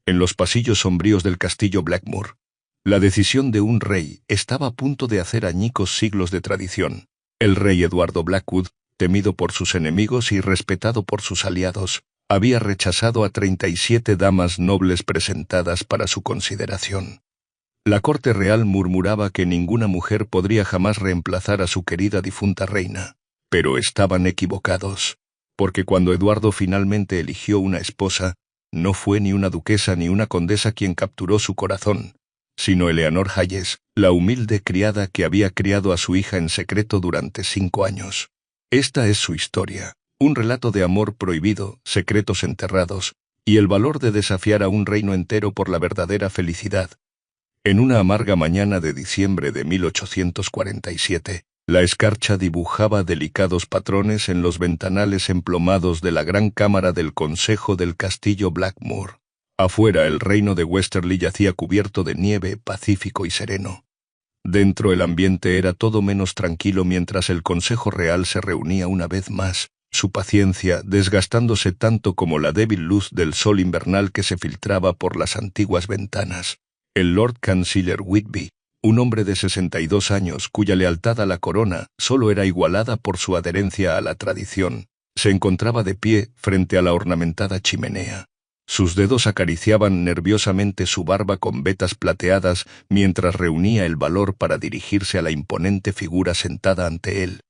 en los pasillos sombríos del castillo Blackmoor. La decisión de un rey estaba a punto de hacer añicos siglos de tradición. El rey Eduardo Blackwood, temido por sus enemigos y respetado por sus aliados, había rechazado a 37 damas nobles presentadas para su consideración. La corte real murmuraba que ninguna mujer podría jamás reemplazar a su querida difunta reina, pero estaban equivocados, porque cuando Eduardo finalmente eligió una esposa, no fue ni una duquesa ni una condesa quien capturó su corazón, sino Eleanor Hayes, la humilde criada que había criado a su hija en secreto durante 5 años. Esta es su historia, un relato de amor prohibido, secretos enterrados, y el valor de desafiar a un reino entero por la verdadera felicidad. En una amarga mañana de diciembre de 1847, la escarcha dibujaba delicados patrones en los ventanales emplomados de la gran cámara del consejo del castillo Blackmoor. Afuera el reino de Westerly yacía cubierto de nieve, pacífico y sereno. Dentro el ambiente era todo menos tranquilo mientras el consejo real se reunía una vez más, su paciencia desgastándose tanto como la débil luz del sol invernal que se filtraba por las antiguas ventanas. El Lord Canciller Whitby, un hombre de 62 años cuya lealtad a la corona solo era igualada por su adherencia a la tradición, se encontraba de pie frente a la ornamentada chimenea. Sus dedos acariciaban nerviosamente su barba con vetas plateadas mientras reunía el valor para dirigirse a la imponente figura sentada ante él.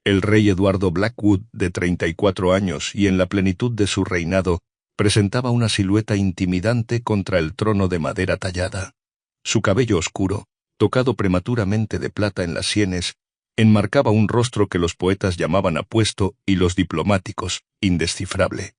El rey Eduardo Blackwood, de 34 años y en la plenitud de su reinado, presentaba una silueta intimidante contra el trono de madera tallada. Su cabello oscuro, tocado prematuramente de plata en las sienes, enmarcaba un rostro que los poetas llamaban apuesto y los diplomáticos, indescifrable.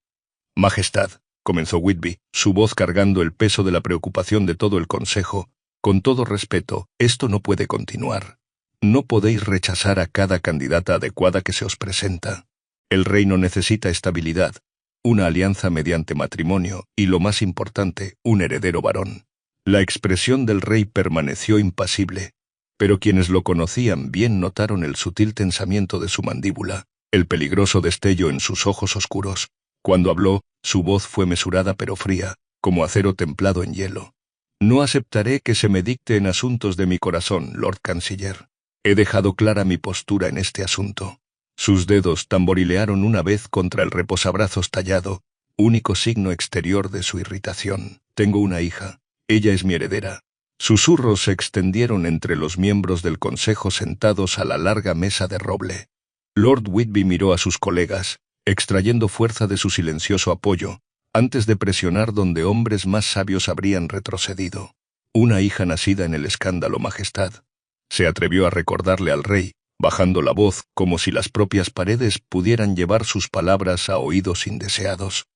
«Majestad», comenzó Whitby, su voz cargando el peso de la preocupación de todo el consejo, «con todo respeto, esto no puede continuar. No podéis rechazar a cada candidata adecuada que se os presenta. El reino necesita estabilidad, una alianza mediante matrimonio y, lo más importante, un heredero varón». La expresión del rey permaneció impasible, pero quienes lo conocían bien notaron el sutil tensamiento de su mandíbula, el peligroso destello en sus ojos oscuros. Cuando habló, su voz fue mesurada pero fría, como acero templado en hielo. «No aceptaré que se me dicte en asuntos de mi corazón, Lord Canciller. He dejado clara mi postura en este asunto». Sus dedos tamborilearon una vez contra el reposabrazos tallado, único signo exterior de su irritación. «Tengo una hija. Ella es mi heredera». Susurros se extendieron entre los miembros del consejo sentados a la larga mesa de roble. Lord Whitby miró a sus colegas, extrayendo fuerza de su silencioso apoyo, antes de presionar donde hombres más sabios habrían retrocedido. «Una hija nacida en el escándalo, Majestad», se atrevió a recordarle al rey, bajando la voz como si las propias paredes pudieran llevar sus palabras a oídos indeseados.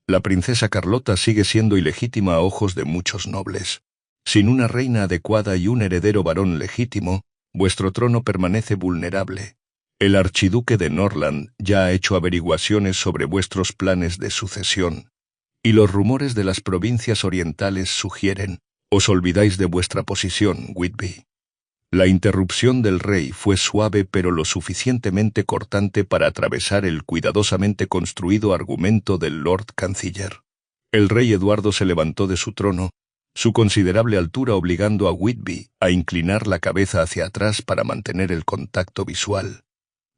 «La princesa Carlota sigue siendo ilegítima a ojos de muchos nobles. Sin una reina adecuada y un heredero varón legítimo, vuestro trono permanece vulnerable. El archiduque de Norland ya ha hecho averiguaciones sobre vuestros planes de sucesión, y los rumores de las provincias orientales sugieren, os olvidáis de vuestra posición, Whitby». La interrupción del rey fue suave pero lo suficientemente cortante para atravesar el cuidadosamente construido argumento del Lord Canciller. El rey Eduardo se levantó de su trono, su considerable altura obligando a Whitby a inclinar la cabeza hacia atrás para mantener el contacto visual.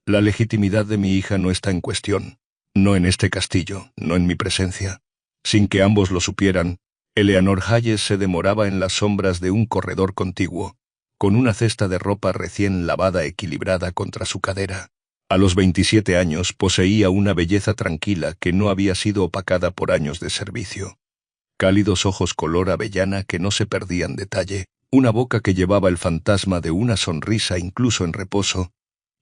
«La legitimidad de mi hija no está en cuestión, no en este castillo, no en mi presencia». Sin que ambos lo supieran, Eleanor Hayes se demoraba en las sombras de un corredor contiguo, con una cesta de ropa recién lavada equilibrada contra su cadera. A los 27 años poseía una belleza tranquila que no había sido opacada por años de servicio. Cálidos ojos color avellana que no se perdían detalle, una boca que llevaba el fantasma de una sonrisa incluso en reposo,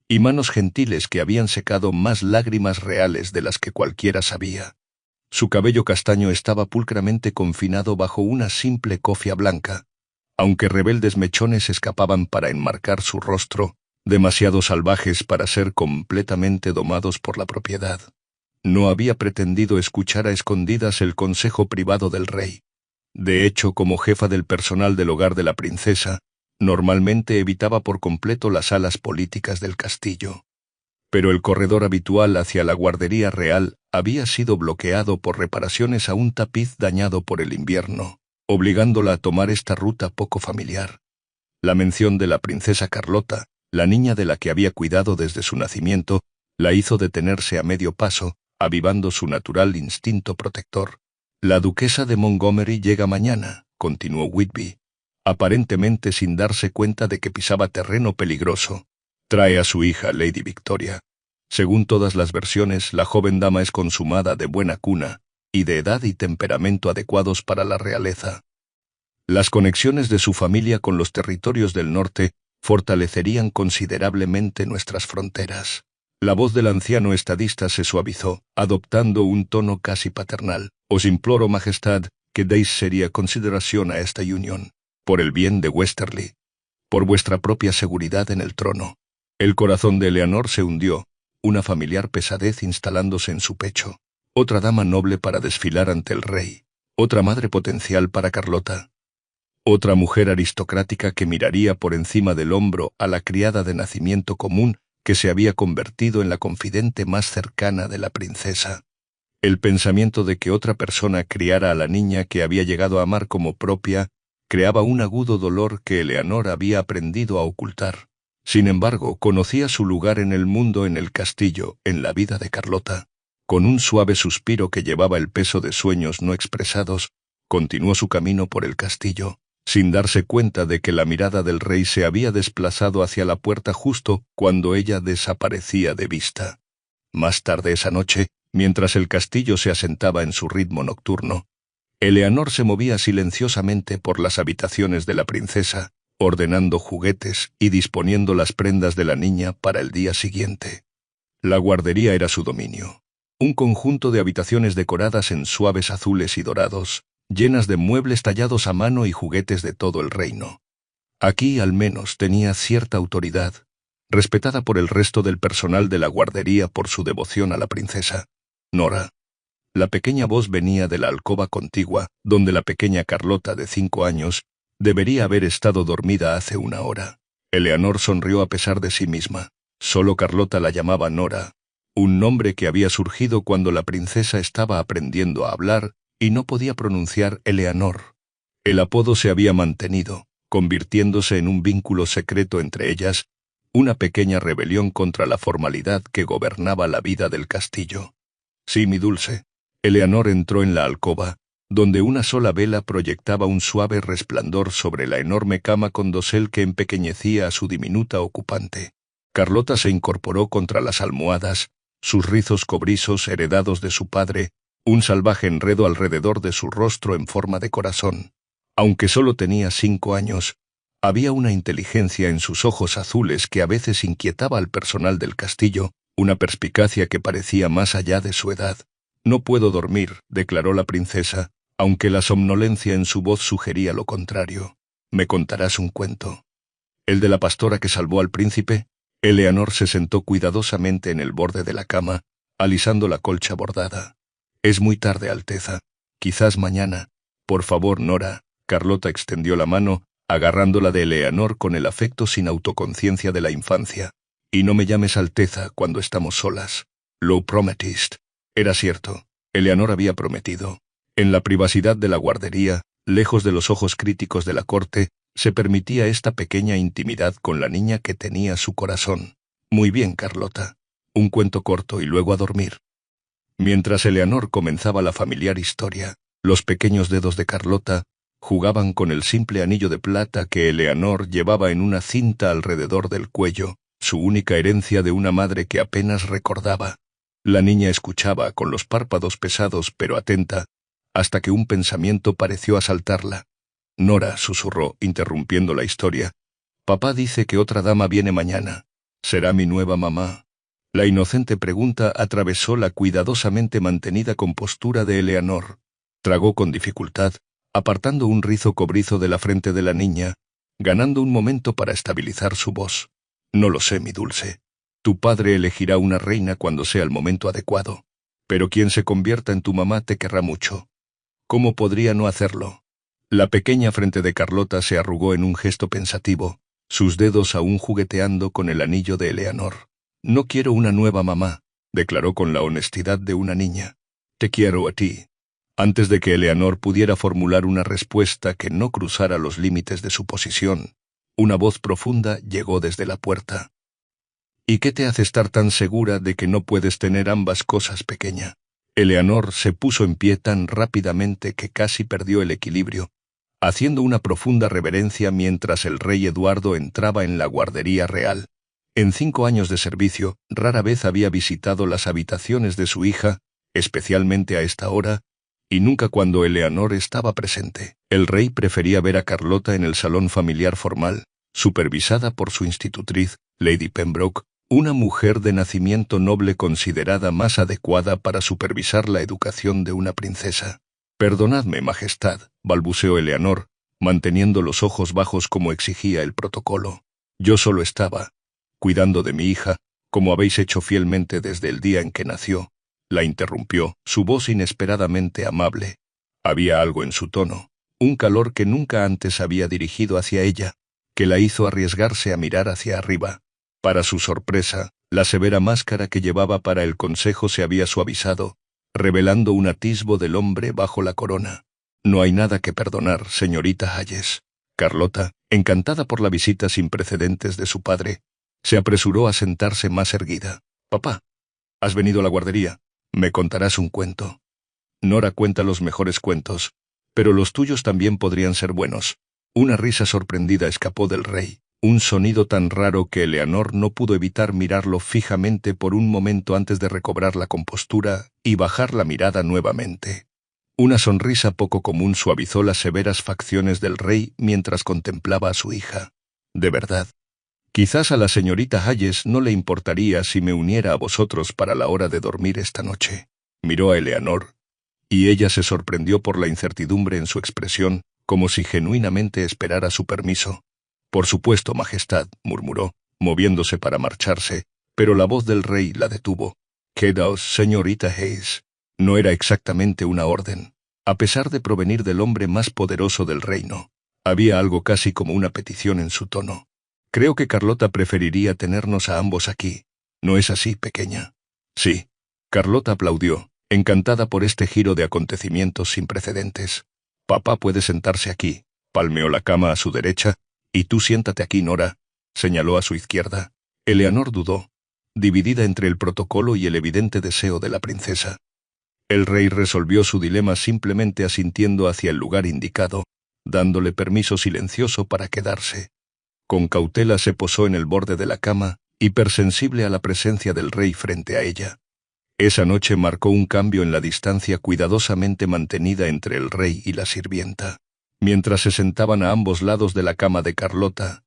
y manos gentiles que habían secado más lágrimas reales de las que cualquiera sabía. Su cabello castaño estaba pulcramente confinado bajo una simple cofia blanca, aunque rebeldes mechones escapaban para enmarcar su rostro, demasiado salvajes para ser completamente domados por la propiedad. No había pretendido escuchar a escondidas el consejo privado del rey. De hecho, como jefa del personal del hogar de la princesa, normalmente evitaba por completo las salas políticas del castillo. Pero el corredor habitual hacia la guardería real había sido bloqueado por reparaciones a un tapiz dañado por el invierno, obligándola a tomar esta ruta poco familiar. La mención de la princesa Carlota, la niña de la que había cuidado desde su nacimiento, la hizo detenerse a medio paso, avivando su natural instinto protector. «La duquesa de Montgomery llega mañana», continuó Whitby, aparentemente sin darse cuenta de que pisaba terreno peligroso. «Trae a su hija, Lady Victoria. Según todas las versiones, la joven dama es consumada, de buena cuna, y de edad y temperamento adecuados para la realeza. Las conexiones de su familia con los territorios del norte fortalecerían considerablemente nuestras fronteras». La voz del anciano estadista se suavizó, adoptando un tono casi paternal. «Os imploro, Majestad, que deis seria consideración a esta unión, por el bien de Westerly, por vuestra propia seguridad en el trono». El corazón de Eleanor se hundió, una familiar pesadez instalándose en su pecho. Otra dama noble para desfilar ante el rey, otra madre potencial para Carlota, otra mujer aristocrática que miraría por encima del hombro a la criada de nacimiento común que se había convertido en la confidente más cercana de la princesa. El pensamiento de que otra persona criara a la niña que había llegado a amar como propia creaba un agudo dolor que Eleanor había aprendido a ocultar. Sin embargo, conocía su lugar en el mundo, en el castillo, en la vida de Carlota. Con un suave suspiro que llevaba el peso de sueños no expresados, continuó su camino por el castillo, sin darse cuenta de que la mirada del rey se había desplazado hacia la puerta justo cuando ella desaparecía de vista. Más tarde esa noche, mientras el castillo se asentaba en su ritmo nocturno, Eleanor se movía silenciosamente por las habitaciones de la princesa, ordenando juguetes y disponiendo las prendas de la niña para el día siguiente. La guardería era su dominio, un conjunto de habitaciones decoradas en suaves azules y dorados, llenas de muebles tallados a mano y juguetes de todo el reino. Aquí, al menos, tenía cierta autoridad, respetada por el resto del personal de la guardería por su devoción a la princesa. Nora. La pequeña voz venía de la alcoba contigua, donde la pequeña Carlota, de 5 años, debería haber estado dormida hace una hora. Eleanor sonrió a pesar de sí misma. Solo Carlota la llamaba Nora, un nombre que había surgido cuando la princesa estaba aprendiendo a hablar y no podía pronunciar Eleanor. El apodo se había mantenido, convirtiéndose en un vínculo secreto entre ellas, una pequeña rebelión contra la formalidad que gobernaba la vida del castillo. «Sí, mi dulce». Eleanor entró en la alcoba, donde una sola vela proyectaba un suave resplandor sobre la enorme cama con dosel que empequeñecía a su diminuta ocupante. Carlota se incorporó contra las almohadas, sus rizos cobrizos heredados de su padre, un salvaje enredo alrededor de su rostro en forma de corazón. Aunque solo tenía 5 años, había una inteligencia en sus ojos azules que a veces inquietaba al personal del castillo, una perspicacia que parecía más allá de su edad. «No puedo dormir», declaró la princesa, aunque la somnolencia en su voz sugería lo contrario. «¿Me contarás un cuento?» «¿El de la pastora que salvó al príncipe?» Eleanor se sentó cuidadosamente en el borde de la cama, alisando la colcha bordada. «Es muy tarde, Alteza. Quizás mañana». «Por favor, Nora». Carlota extendió la mano, agarrándola de Eleanor con el afecto sin autoconciencia de la infancia. «Y no me llames Alteza cuando estamos solas. Lo prometiste». Era cierto. Eleanor había prometido. En la privacidad de la guardería, lejos de los ojos críticos de la corte, se permitía esta pequeña intimidad con la niña que tenía su corazón. «Muy bien, Carlota. Un cuento corto y luego a dormir». Mientras Eleanor comenzaba la familiar historia, los pequeños dedos de Carlota jugaban con el simple anillo de plata que Eleanor llevaba en una cinta alrededor del cuello, su única herencia de una madre que apenas recordaba. La niña escuchaba con los párpados pesados pero atenta, hasta que un pensamiento pareció asaltarla. «Nora», susurró, interrumpiendo la historia, «papá dice que otra dama viene mañana. ¿Será mi nueva mamá?» La inocente pregunta atravesó la cuidadosamente mantenida compostura de Eleanor. Tragó con dificultad, apartando un rizo cobrizo de la frente de la niña, ganando un momento para estabilizar su voz. «No lo sé, mi dulce. Tu padre elegirá una reina cuando sea el momento adecuado, pero quien se convierta en tu mamá te querrá mucho. ¿Cómo podría no hacerlo?» La pequeña frente de Carlota se arrugó en un gesto pensativo, sus dedos aún jugueteando con el anillo de Eleanor. «No quiero una nueva mamá. declaró con la honestidad de una niña. Te quiero a ti. Antes de que Eleanor pudiera formular una respuesta que no cruzara los límites de su posición, una voz profunda llegó desde la puerta. ¿Y qué te hace estar tan segura de que no puedes tener ambas cosas, pequeña? Eleanor se puso en pie tan rápidamente que casi perdió el equilibrio, haciendo una profunda reverencia mientras el rey Eduardo entraba en la guardería real. En 5 años de servicio, rara vez había visitado las habitaciones de su hija, especialmente a esta hora, y nunca cuando Eleanor estaba presente. El rey prefería ver a Carlota en el salón familiar formal, supervisada por su institutriz, Lady Pembroke, una mujer de nacimiento noble considerada más adecuada para supervisar la educación de una princesa. Perdonadme, Majestad, balbuceó Eleanor, manteniendo los ojos bajos como exigía el protocolo. Yo solo estaba cuidando de mi hija, como habéis hecho fielmente desde el día en que nació. La interrumpió, su voz inesperadamente amable. Había algo en su tono, un calor que nunca antes había dirigido hacia ella, que la hizo arriesgarse a mirar hacia arriba. Para su sorpresa, la severa máscara que llevaba para el consejo se había suavizado, revelando un atisbo del hombre bajo la corona. No hay nada que perdonar, señorita Hayes. Carlota, encantada por la visita sin precedentes de su padre, se apresuró a sentarse más erguida. Papá, ¿has venido a la guardería? Me contarás un cuento. Nora cuenta los mejores cuentos, pero los tuyos también podrían ser buenos. Una risa sorprendida escapó del rey, un sonido tan raro que Eleanor no pudo evitar mirarlo fijamente por un momento antes de recobrar la compostura y bajar la mirada nuevamente. Una sonrisa poco común suavizó las severas facciones del rey mientras contemplaba a su hija. De verdad. Quizás a la señorita Hayes no le importaría si me uniera a vosotros para la hora de dormir esta noche. Miró a Eleanor, y ella se sorprendió por la incertidumbre en su expresión, como si genuinamente esperara su permiso. Por supuesto, Majestad, murmuró, moviéndose para marcharse, pero la voz del rey la detuvo. Quedaos, señorita Hayes. No era exactamente una orden. A pesar de provenir del hombre más poderoso del reino, había algo casi como una petición en su tono. Creo que Carlota preferiría tenernos a ambos aquí. ¿No es así, pequeña? Sí. Carlota aplaudió, encantada por este giro de acontecimientos sin precedentes. Papá puede sentarse aquí. Palmeó la cama a su derecha. Y tú siéntate aquí, Nora, señaló a su izquierda. Eleanor dudó, dividida entre el protocolo y el evidente deseo de la princesa. El rey resolvió su dilema simplemente asintiendo hacia el lugar indicado, dándole permiso silencioso para quedarse. Con cautela se posó en el borde de la cama, hipersensible a la presencia del rey frente a ella. Esa noche marcó un cambio en la distancia cuidadosamente mantenida entre el rey y la sirvienta. Mientras se sentaban a ambos lados de la cama de Carlota,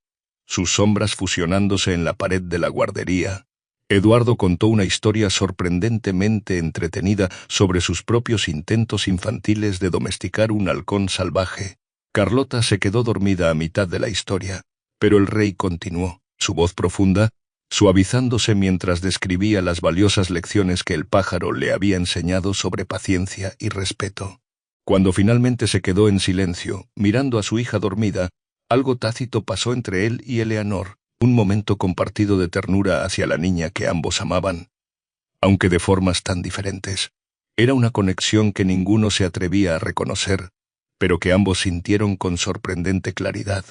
sus sombras fusionándose en la pared de la guardería, Eduardo contó una historia sorprendentemente entretenida sobre sus propios intentos infantiles de domesticar un halcón salvaje. Carlota se quedó dormida a mitad de la historia, pero el rey continuó, su voz profunda, suavizándose mientras describía las valiosas lecciones que el pájaro le había enseñado sobre paciencia y respeto. Cuando finalmente se quedó en silencio, mirando a su hija dormida, algo tácito pasó entre él y Eleanor, un momento compartido de ternura hacia la niña que ambos amaban, aunque de formas tan diferentes. Era una conexión que ninguno se atrevía a reconocer, pero que ambos sintieron con sorprendente claridad.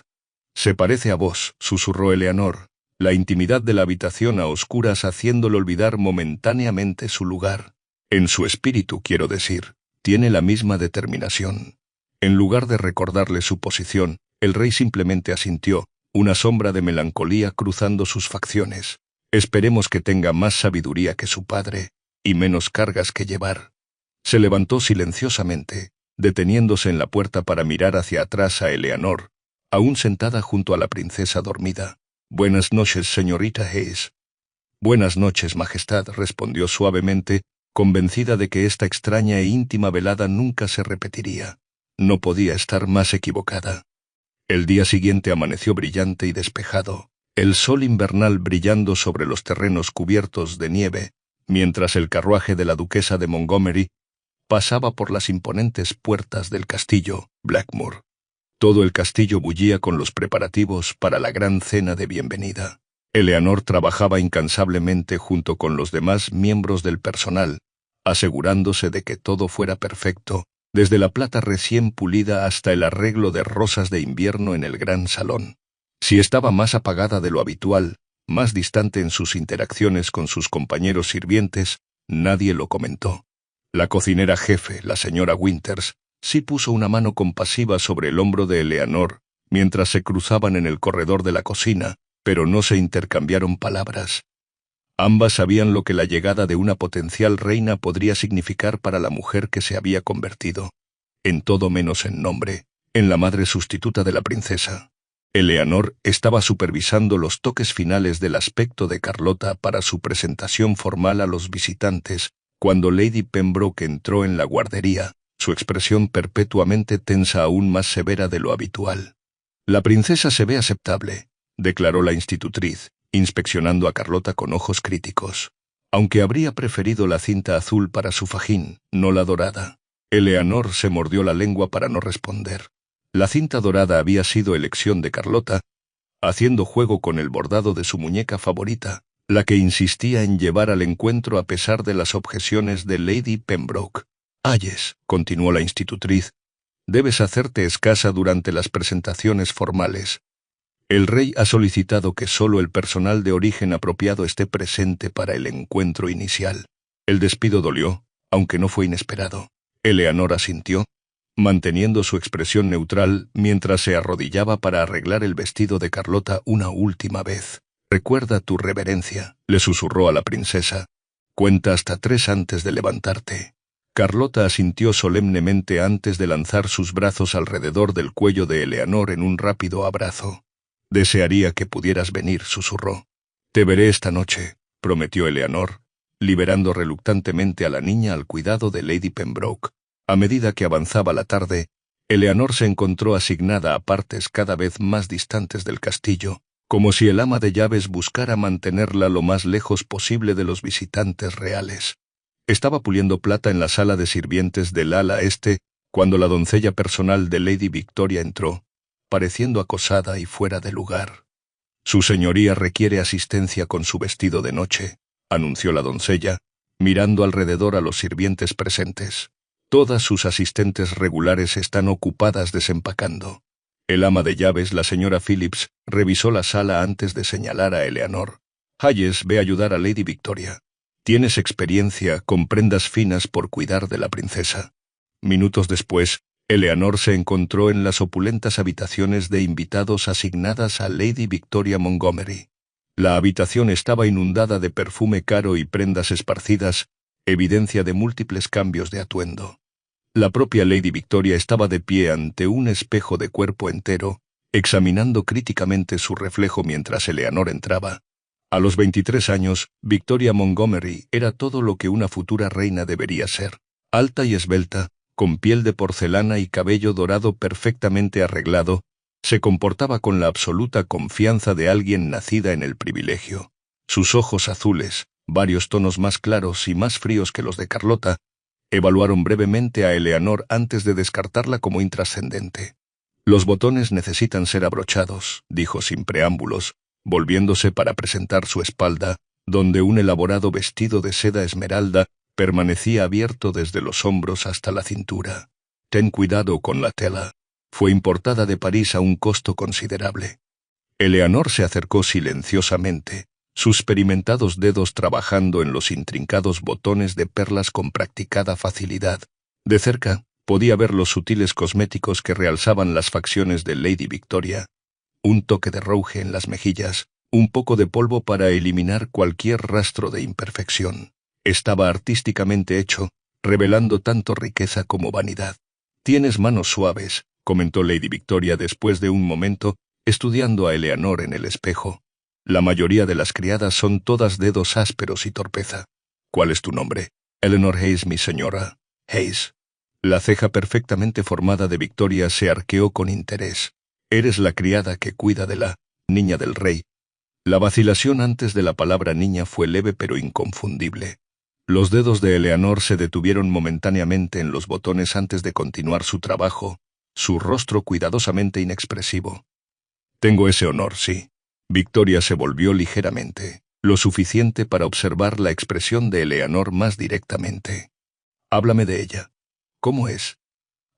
«Se parece a vos», susurró Eleanor, la intimidad de la habitación a oscuras haciéndole olvidar momentáneamente su lugar. En su espíritu, quiero decir, tiene la misma determinación. En lugar de recordarle su posición, el rey simplemente asintió, una sombra de melancolía cruzando sus facciones. Esperemos que tenga más sabiduría que su padre, y menos cargas que llevar. Se levantó silenciosamente, deteniéndose en la puerta para mirar hacia atrás a Eleanor, aún sentada junto a la princesa dormida. «Buenas noches, señorita Hayes». «Buenas noches, Majestad», respondió suavemente, convencida de que esta extraña e íntima velada nunca se repetiría. No podía estar más equivocada. El día siguiente amaneció brillante y despejado, el sol invernal brillando sobre los terrenos cubiertos de nieve, mientras el carruaje de la duquesa de Montgomery pasaba por las imponentes puertas del castillo Blackmoor. Todo el castillo bullía con los preparativos para la gran cena de bienvenida. Eleanor trabajaba incansablemente junto con los demás miembros del personal, asegurándose de que todo fuera perfecto, desde la plata recién pulida hasta el arreglo de rosas de invierno en el gran salón. Si estaba más apagada de lo habitual, más distante en sus interacciones con sus compañeros sirvientes, nadie lo comentó. La cocinera jefe, la señora Winters, sí puso una mano compasiva sobre el hombro de Eleanor mientras se cruzaban en el corredor de la cocina, pero no se intercambiaron palabras. Ambas sabían lo que la llegada de una potencial reina podría significar para la mujer que se había convertido, en todo menos en nombre, en la madre sustituta de la princesa. Eleanor estaba supervisando los toques finales del aspecto de Carlota para su presentación formal a los visitantes, cuando Lady Pembroke entró en la guardería, su expresión perpetuamente tensa aún más severa de lo habitual. «La princesa se ve aceptable», declaró la institutriz, inspeccionando a Carlota con ojos críticos. Aunque habría preferido la cinta azul para su fajín, no la dorada. Eleanor se mordió la lengua para no responder. La cinta dorada había sido elección de Carlota, haciendo juego con el bordado de su muñeca favorita, la que insistía en llevar al encuentro a pesar de las objeciones de Lady Pembroke. «Hayes», continuó la institutriz, «debes hacerte escasa durante las presentaciones formales. El rey ha solicitado que solo el personal de origen apropiado esté presente para el encuentro inicial». El despido dolió, aunque no fue inesperado. Eleanor asintió, manteniendo su expresión neutral mientras se arrodillaba para arreglar el vestido de Carlota una última vez. «Recuerda tu reverencia», le susurró a la princesa. «Cuenta hasta 3 antes de levantarte». Carlota asintió solemnemente antes de lanzar sus brazos alrededor del cuello de Eleanor en un rápido abrazo. «Desearía que pudieras venir», susurró. «Te veré esta noche», prometió Eleanor, liberando reluctantemente a la niña al cuidado de Lady Pembroke. A medida que avanzaba la tarde, Eleanor se encontró asignada a partes cada vez más distantes del castillo, como si el ama de llaves buscara mantenerla lo más lejos posible de los visitantes reales. Estaba puliendo plata en la sala de sirvientes del ala este cuando la doncella personal de Lady Victoria entró, pareciendo acosada y fuera de lugar. «Su señoría requiere asistencia con su vestido de noche», anunció la doncella, mirando alrededor a los sirvientes presentes. «Todas sus asistentes regulares están ocupadas desempacando». El ama de llaves, la señora Phillips, revisó la sala antes de señalar a Eleanor. «Hayes, ve a ayudar a Lady Victoria. Tienes experiencia con prendas finas por cuidar de la princesa». Minutos después, Eleanor se encontró en las opulentas habitaciones de invitados asignadas a Lady Victoria Montgomery. La habitación estaba inundada de perfume caro y prendas esparcidas, evidencia de múltiples cambios de atuendo. La propia Lady Victoria estaba de pie ante un espejo de cuerpo entero, examinando críticamente su reflejo mientras Eleanor entraba. A los 23 años, Victoria Montgomery era todo lo que una futura reina debería ser. Alta y esbelta, con piel de porcelana y cabello dorado perfectamente arreglado, se comportaba con la absoluta confianza de alguien nacida en el privilegio. Sus ojos azules, varios tonos más claros y más fríos que los de Carlota, evaluaron brevemente a Eleanor antes de descartarla como intrascendente. «Los botones necesitan ser abrochados», dijo sin preámbulos, volviéndose para presentar su espalda, donde un elaborado vestido de seda esmeralda permanecía abierto desde los hombros hasta la cintura. «Ten cuidado con la tela. Fue importada de París a un costo considerable». Eleanor se acercó silenciosamente, sus experimentados dedos trabajando en los intrincados botones de perlas con practicada facilidad. De cerca, podía ver los sutiles cosméticos que realzaban las facciones de Lady Victoria. Un toque de rouge en las mejillas, un poco de polvo para eliminar cualquier rastro de imperfección. Estaba artísticamente hecho, revelando tanto riqueza como vanidad. «Tienes manos suaves», comentó Lady Victoria después de un momento, estudiando a Eleanor en el espejo. «La mayoría de las criadas son todas dedos ásperos y torpeza». «¿Cuál es tu nombre?» «Eleanor Hayes, mi señora». «Hayes». La ceja perfectamente formada de Victoria se arqueó con interés. «Eres la criada que cuida de la niña del rey». La vacilación antes de la palabra niña fue leve pero inconfundible. Los dedos de Eleanor se detuvieron momentáneamente en los botones antes de continuar su trabajo, su rostro cuidadosamente inexpresivo. «Tengo ese honor, sí». Victoria se volvió ligeramente, lo suficiente para observar la expresión de Eleanor más directamente. Háblame de ella. ¿Cómo es?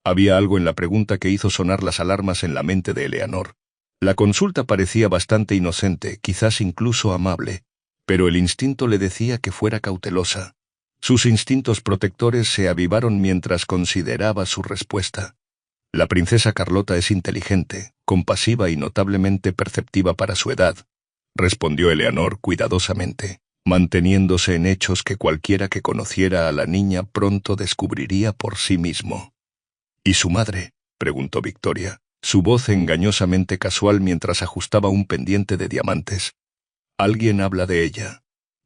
Había algo en la pregunta que hizo sonar las alarmas en la mente de Eleanor. La consulta parecía bastante inocente, quizás incluso amable, pero el instinto le decía que fuera cautelosa. Sus instintos protectores se avivaron mientras consideraba su respuesta. La princesa Carlota es inteligente, compasiva y notablemente perceptiva para su edad, respondió Eleanor cuidadosamente, manteniéndose en hechos que cualquiera que conociera a la niña pronto descubriría por sí mismo. ¿Y su madre?, preguntó Victoria, su voz engañosamente casual mientras ajustaba un pendiente de diamantes. Alguien habla de ella.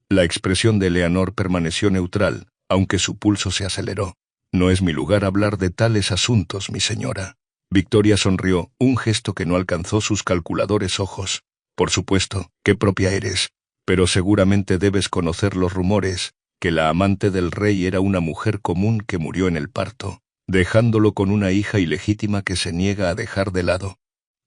La expresión de Eleanor permaneció neutral, aunque su pulso se aceleró. No es mi lugar hablar de tales asuntos, mi señora. Victoria sonrió, un gesto que no alcanzó sus calculadores ojos. Por supuesto, qué propia eres, pero seguramente debes conocer los rumores, que la amante del rey era una mujer común que murió en el parto, dejándolo con una hija ilegítima que se niega a dejar de lado.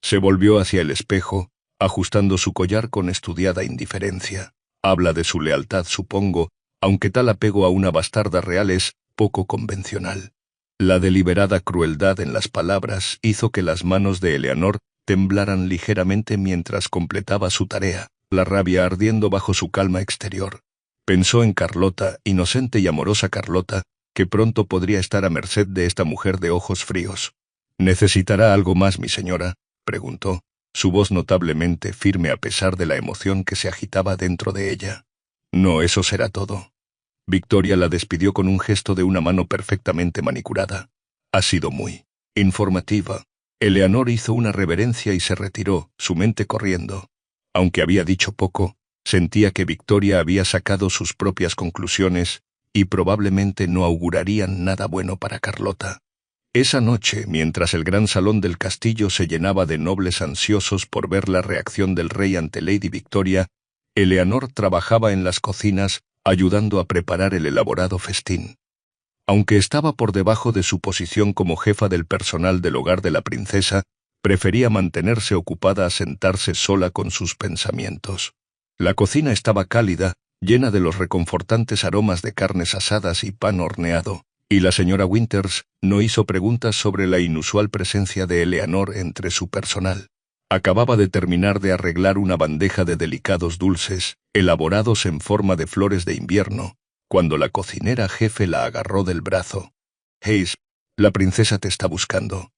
Se volvió hacia el espejo, ajustando su collar con estudiada indiferencia. Habla de su lealtad, supongo, aunque tal apego a una bastarda real es poco convencional. La deliberada crueldad en las palabras hizo que las manos de Eleanor temblaran ligeramente mientras completaba su tarea, la rabia ardiendo bajo su calma exterior. Pensó en Carlota, inocente y amorosa Carlota, que pronto podría estar a merced de esta mujer de ojos fríos. ¿Necesitará algo más, mi señora?, preguntó, su voz notablemente firme a pesar de la emoción que se agitaba dentro de ella. No, eso será todo. Victoria la despidió con un gesto de una mano perfectamente manicurada. Ha sido muy informativa. Eleanor hizo una reverencia y se retiró, su mente corriendo. Aunque había dicho poco, sentía que Victoria había sacado sus propias conclusiones y probablemente no augurarían nada bueno para Carlota. Esa noche, mientras el gran salón del castillo se llenaba de nobles ansiosos por ver la reacción del rey ante Lady Victoria, Eleanor trabajaba en las cocinas, ayudando a preparar el elaborado festín. Aunque estaba por debajo de su posición como jefa del personal del hogar de la princesa, prefería mantenerse ocupada a sentarse sola con sus pensamientos. La cocina estaba cálida, llena de los reconfortantes aromas de carnes asadas y pan horneado, y la señora Winters no hizo preguntas sobre la inusual presencia de Eleanor entre su personal. Acababa de terminar de arreglar una bandeja de delicados dulces, elaborados en forma de flores de invierno, cuando la cocinera jefe la agarró del brazo. «Hayes, la princesa te está buscando.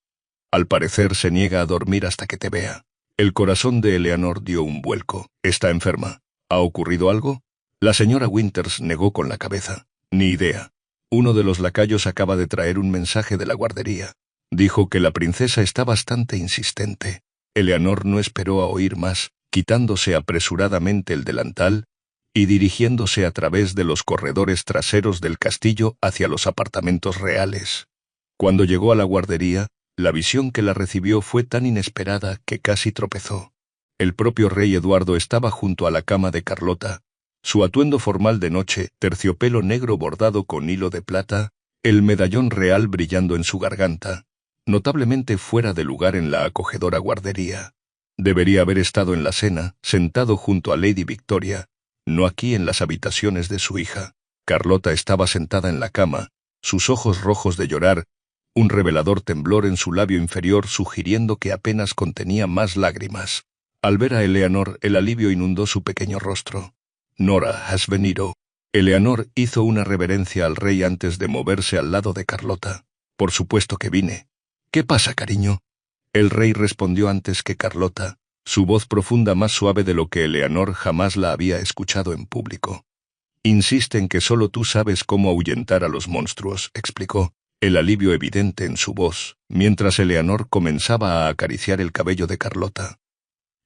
Al parecer se niega a dormir hasta que te vea». El corazón de Eleanor dio un vuelco. «¿Está enferma? ¿Ha ocurrido algo?» La señora Winters negó con la cabeza. «Ni idea. Uno de los lacayos acaba de traer un mensaje de la guardería. Dijo que la princesa está bastante insistente». Eleanor no esperó a oír más, quitándose apresuradamente el delantal y dirigiéndose a través de los corredores traseros del castillo hacia los apartamentos reales. Cuando llegó a la guardería, la visión que la recibió fue tan inesperada que casi tropezó. El propio rey Eduardo estaba junto a la cama de Carlota. Su atuendo formal de noche, terciopelo negro bordado con hilo de plata, el medallón real brillando en su garganta, notablemente fuera de lugar en la acogedora guardería. Debería haber estado en la cena, sentado junto a Lady Victoria, no aquí en las habitaciones de su hija. Carlota estaba sentada en la cama, sus ojos rojos de llorar, un revelador temblor en su labio inferior sugiriendo que apenas contenía más lágrimas. Al ver a Eleanor, el alivio inundó su pequeño rostro. «Nora, ¿has venido?» Eleanor hizo una reverencia al rey antes de moverse al lado de Carlota. «Por supuesto que vine». «¿Qué pasa, cariño?» El rey respondió antes que Carlota, su voz profunda más suave de lo que Eleanor jamás la había escuchado en público. «Insiste en que solo tú sabes cómo ahuyentar a los monstruos», explicó, el alivio evidente en su voz, mientras Eleanor comenzaba a acariciar el cabello de Carlota.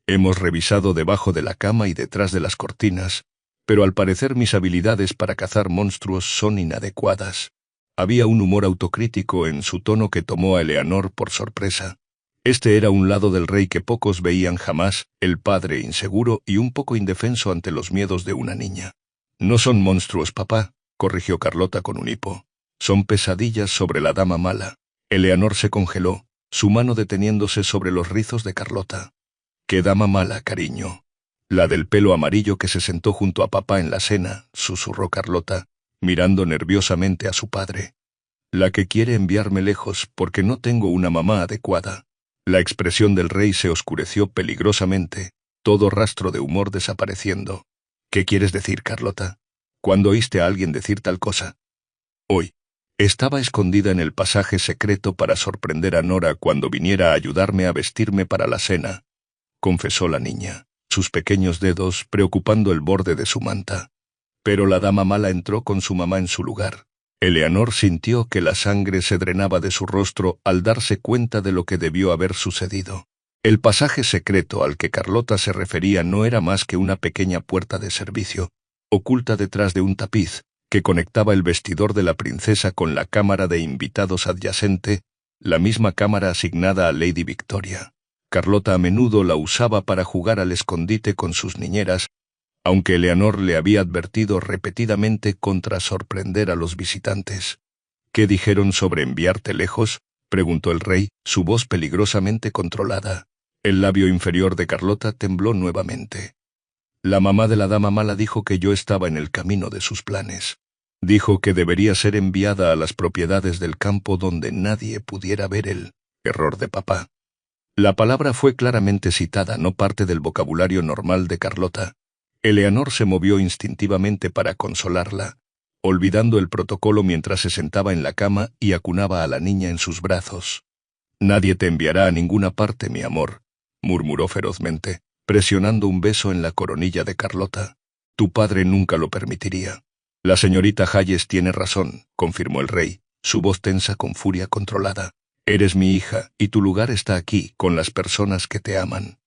«Hemos revisado debajo de la cama y detrás de las cortinas, pero al parecer mis habilidades para cazar monstruos son inadecuadas». Había un humor autocrítico en su tono que tomó a Eleanor por sorpresa. Este era un lado del rey que pocos veían jamás, el padre inseguro y un poco indefenso ante los miedos de una niña. «No son monstruos, papá», corrigió Carlota con un hipo. «Son pesadillas sobre la dama mala». Eleanor se congeló, su mano deteniéndose sobre los rizos de Carlota. «¿Qué dama mala, cariño?» La del pelo amarillo que se sentó junto a papá en la cena, susurró Carlota, mirando nerviosamente a su padre. La que quiere enviarme lejos porque no tengo una mamá adecuada. La expresión del rey se oscureció peligrosamente, todo rastro de humor desapareciendo. ¿Qué quieres decir, Carlota? ¿Cuándo oíste a alguien decir tal cosa? Hoy. Estaba escondida en el pasaje secreto para sorprender a Nora cuando viniera a ayudarme a vestirme para la cena, confesó la niña, sus pequeños dedos preocupando el borde de su manta. Pero la dama mala entró con su mamá en su lugar. Eleanor sintió que la sangre se drenaba de su rostro al darse cuenta de lo que debió haber sucedido. El pasaje secreto al que Carlota se refería no era más que una pequeña puerta de servicio, oculta detrás de un tapiz, que conectaba el vestidor de la princesa con la cámara de invitados adyacente, la misma cámara asignada a Lady Victoria. Carlota a menudo la usaba para jugar al escondite con sus niñeras, aunque Eleanor le había advertido repetidamente contra sorprender a los visitantes. ¿Qué dijeron sobre enviarte lejos?, preguntó el rey, su voz peligrosamente controlada. El labio inferior de Carlota tembló nuevamente. La mamá de la dama mala dijo que yo estaba en el camino de sus planes. Dijo que debería ser enviada a las propiedades del campo donde nadie pudiera ver el error de papá. La palabra fue claramente citada, no parte del vocabulario normal de Carlota. Eleanor se movió instintivamente para consolarla, olvidando el protocolo mientras se sentaba en la cama y acunaba a la niña en sus brazos. «Nadie te enviará a ninguna parte, mi amor», murmuró ferozmente, presionando un beso en la coronilla de Carlota. «Tu padre nunca lo permitiría». «La señorita Hayes tiene razón», confirmó el rey, su voz tensa con furia controlada. «Eres mi hija, y tu lugar está aquí, con las personas que te aman».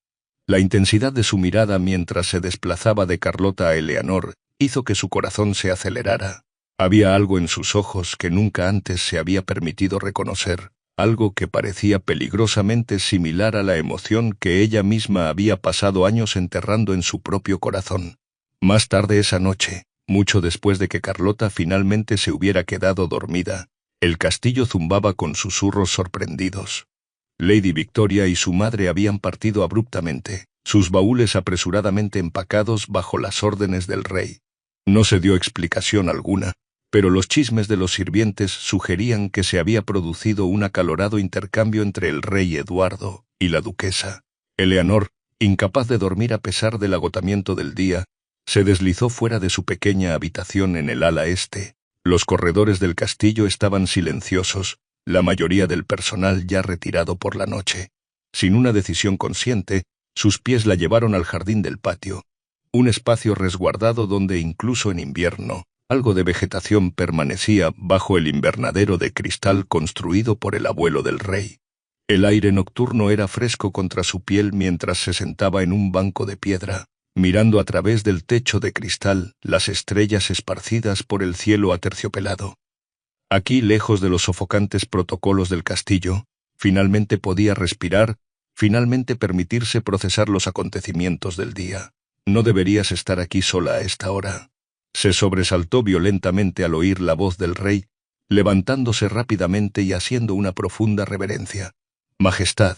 La intensidad de su mirada mientras se desplazaba de Carlota a Eleanor hizo que su corazón se acelerara. Había algo en sus ojos que nunca antes se había permitido reconocer, algo que parecía peligrosamente similar a la emoción que ella misma había pasado años enterrando en su propio corazón. Más tarde esa noche, mucho después de que Carlota finalmente se hubiera quedado dormida, el castillo zumbaba con susurros sorprendidos. Lady Victoria y su madre habían partido abruptamente, sus baúles apresuradamente empacados bajo las órdenes del rey. No se dio explicación alguna, pero los chismes de los sirvientes sugerían que se había producido un acalorado intercambio entre el rey Eduardo y la duquesa. Eleanor, incapaz de dormir a pesar del agotamiento del día, se deslizó fuera de su pequeña habitación en el ala este. Los corredores del castillo estaban silenciosos, la mayoría del personal ya retirado por la noche. Sin una decisión consciente, sus pies la llevaron al jardín del patio, un espacio resguardado donde incluso en invierno, algo de vegetación permanecía bajo el invernadero de cristal construido por el abuelo del rey. El aire nocturno era fresco contra su piel mientras se sentaba en un banco de piedra, mirando a través del techo de cristal las estrellas esparcidas por el cielo aterciopelado. Aquí, lejos de los sofocantes protocolos del castillo, finalmente podía respirar, finalmente permitirse procesar los acontecimientos del día. «No deberías estar aquí sola a esta hora». Se sobresaltó violentamente al oír la voz del rey, levantándose rápidamente y haciendo una profunda reverencia. «Majestad,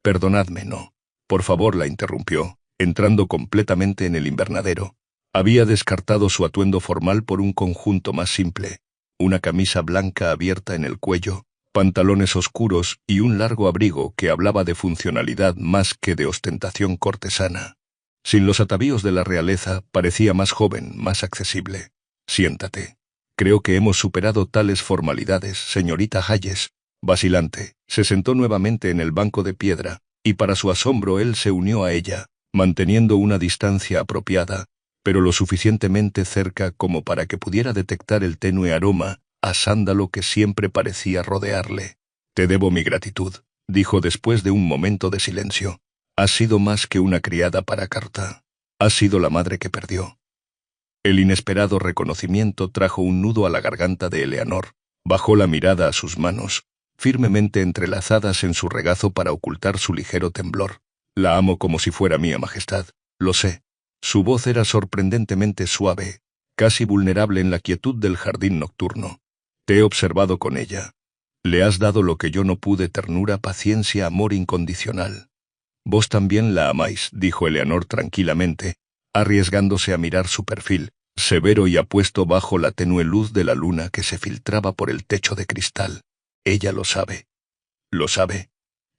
perdonadme, no». «Por favor», la interrumpió, entrando completamente en el invernadero. Había descartado su atuendo formal por un conjunto más simple, una camisa blanca abierta en el cuello, pantalones oscuros y un largo abrigo que hablaba de funcionalidad más que de ostentación cortesana. Sin los atavíos de la realeza, parecía más joven, más accesible. «Siéntate. Creo que hemos superado tales formalidades, señorita Hayes». Vacilante, se sentó nuevamente en el banco de piedra, y para su asombro él se unió a ella, manteniendo una distancia apropiada, pero lo suficientemente cerca como para que pudiera detectar el tenue aroma a sándalo que siempre parecía rodearle. «Te debo mi gratitud», dijo después de un momento de silencio. «Has sido más que una criada para Carta. Has sido la madre que perdió». El inesperado reconocimiento trajo un nudo a la garganta de Eleanor. Bajó la mirada a sus manos, firmemente entrelazadas en su regazo para ocultar su ligero temblor. «La amo como si fuera mía, Majestad. Lo sé». Su voz era sorprendentemente suave, casi vulnerable en la quietud del jardín nocturno. «Te he observado con ella. Le has dado lo que yo no pude: ternura, paciencia, amor incondicional». Vos también la amáis, dijo Eleanor tranquilamente, arriesgándose a mirar su perfil, severo y apuesto bajo la tenue luz de la luna que se filtraba por el techo de cristal. Ella lo sabe. ¿Lo sabe?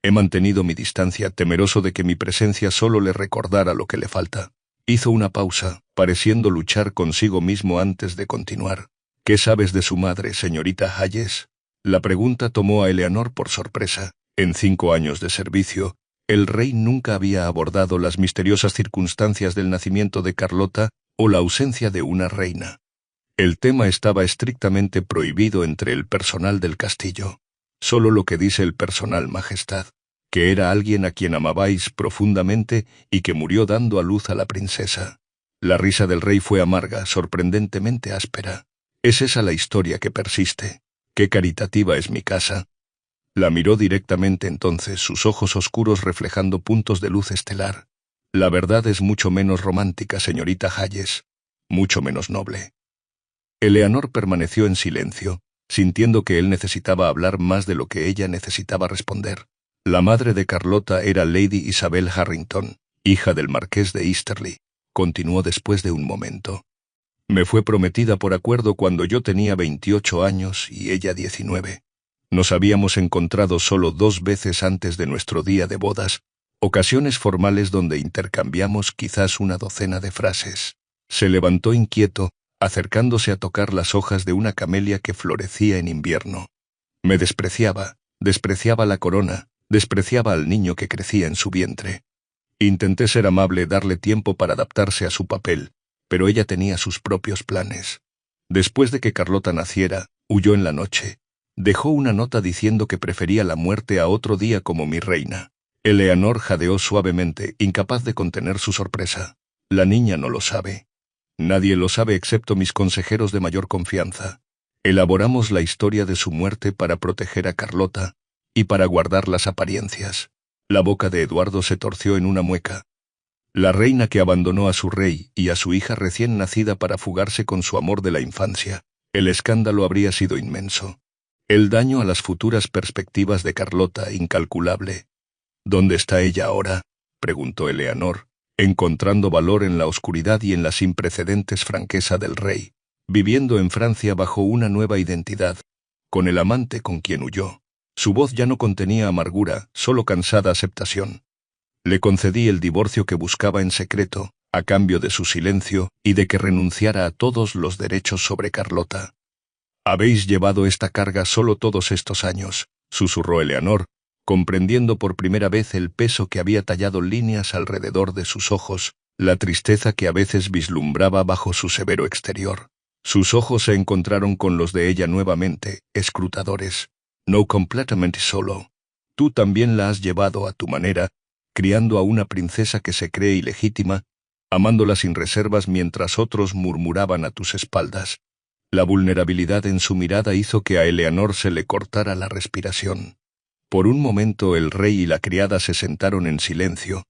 He mantenido mi distancia, temeroso de que mi presencia solo le recordara lo que le falta. Hizo una pausa, pareciendo luchar consigo mismo antes de continuar. ¿Qué sabes de su madre, señorita Hayes? La pregunta tomó a Eleanor por sorpresa. En 5 años de servicio, el rey nunca había abordado las misteriosas circunstancias del nacimiento de Carlota o la ausencia de una reina. El tema estaba estrictamente prohibido entre el personal del castillo. Solo lo que dice el personal, Majestad, que era alguien a quien amabais profundamente y que murió dando a luz a la princesa. La risa del rey fue amarga, sorprendentemente áspera. ¿Es esa la historia que persiste? ¿Qué caritativa es mi casa? La miró directamente entonces, sus ojos oscuros reflejando puntos de luz estelar. La verdad es mucho menos romántica, señorita Hayes, mucho menos noble. Eleanor permaneció en silencio, sintiendo que él necesitaba hablar más de lo que ella necesitaba responder. La madre de Carlota era Lady Isabel Harrington, hija del marqués de Easterly. Continuó después de un momento. Me fue prometida por acuerdo cuando yo tenía 28 años y ella 19. Nos habíamos encontrado solo 2 veces antes de nuestro día de bodas, ocasiones formales donde intercambiamos quizás una docena de frases. Se levantó inquieto, acercándose a tocar las hojas de una camelia que florecía en invierno. Me despreciaba la corona, despreciaba al niño que crecía en su vientre. Intenté ser amable, darle tiempo para adaptarse a su papel, pero ella tenía sus propios planes. Después de que Carlota naciera, huyó en la noche. Dejó una nota diciendo que prefería la muerte a otro día como mi reina. Eleanor jadeó suavemente, incapaz de contener su sorpresa. La niña no lo sabe. Nadie lo sabe excepto mis consejeros de mayor confianza. Elaboramos la historia de su muerte para proteger a Carlota y para guardar las apariencias. La boca de Eduardo se torció en una mueca. La reina que abandonó a su rey y a su hija recién nacida para fugarse con su amor de la infancia. El escándalo habría sido inmenso. El daño a las futuras perspectivas de Carlota, incalculable. ¿Dónde está ella ahora?, preguntó Eleanor, encontrando valor en la oscuridad y en la sin precedentes franqueza del rey, viviendo en Francia bajo una nueva identidad, con el amante con quien huyó. Su voz ya no contenía amargura, solo cansada aceptación. Le concedí el divorcio que buscaba en secreto, a cambio de su silencio y de que renunciara a todos los derechos sobre Carlota. «Habéis llevado esta carga solo todos estos años», susurró Eleanor, comprendiendo por primera vez el peso que había tallado líneas alrededor de sus ojos, la tristeza que a veces vislumbraba bajo su severo exterior. Sus ojos se encontraron con los de ella nuevamente, escrutadores. «No completamente solo. Tú también la has llevado a tu manera, criando a una princesa que se cree ilegítima, amándola sin reservas mientras otros murmuraban a tus espaldas». La vulnerabilidad en su mirada hizo que a Eleanor se le cortara la respiración. Por un momento el rey y la criada se sentaron en silencio,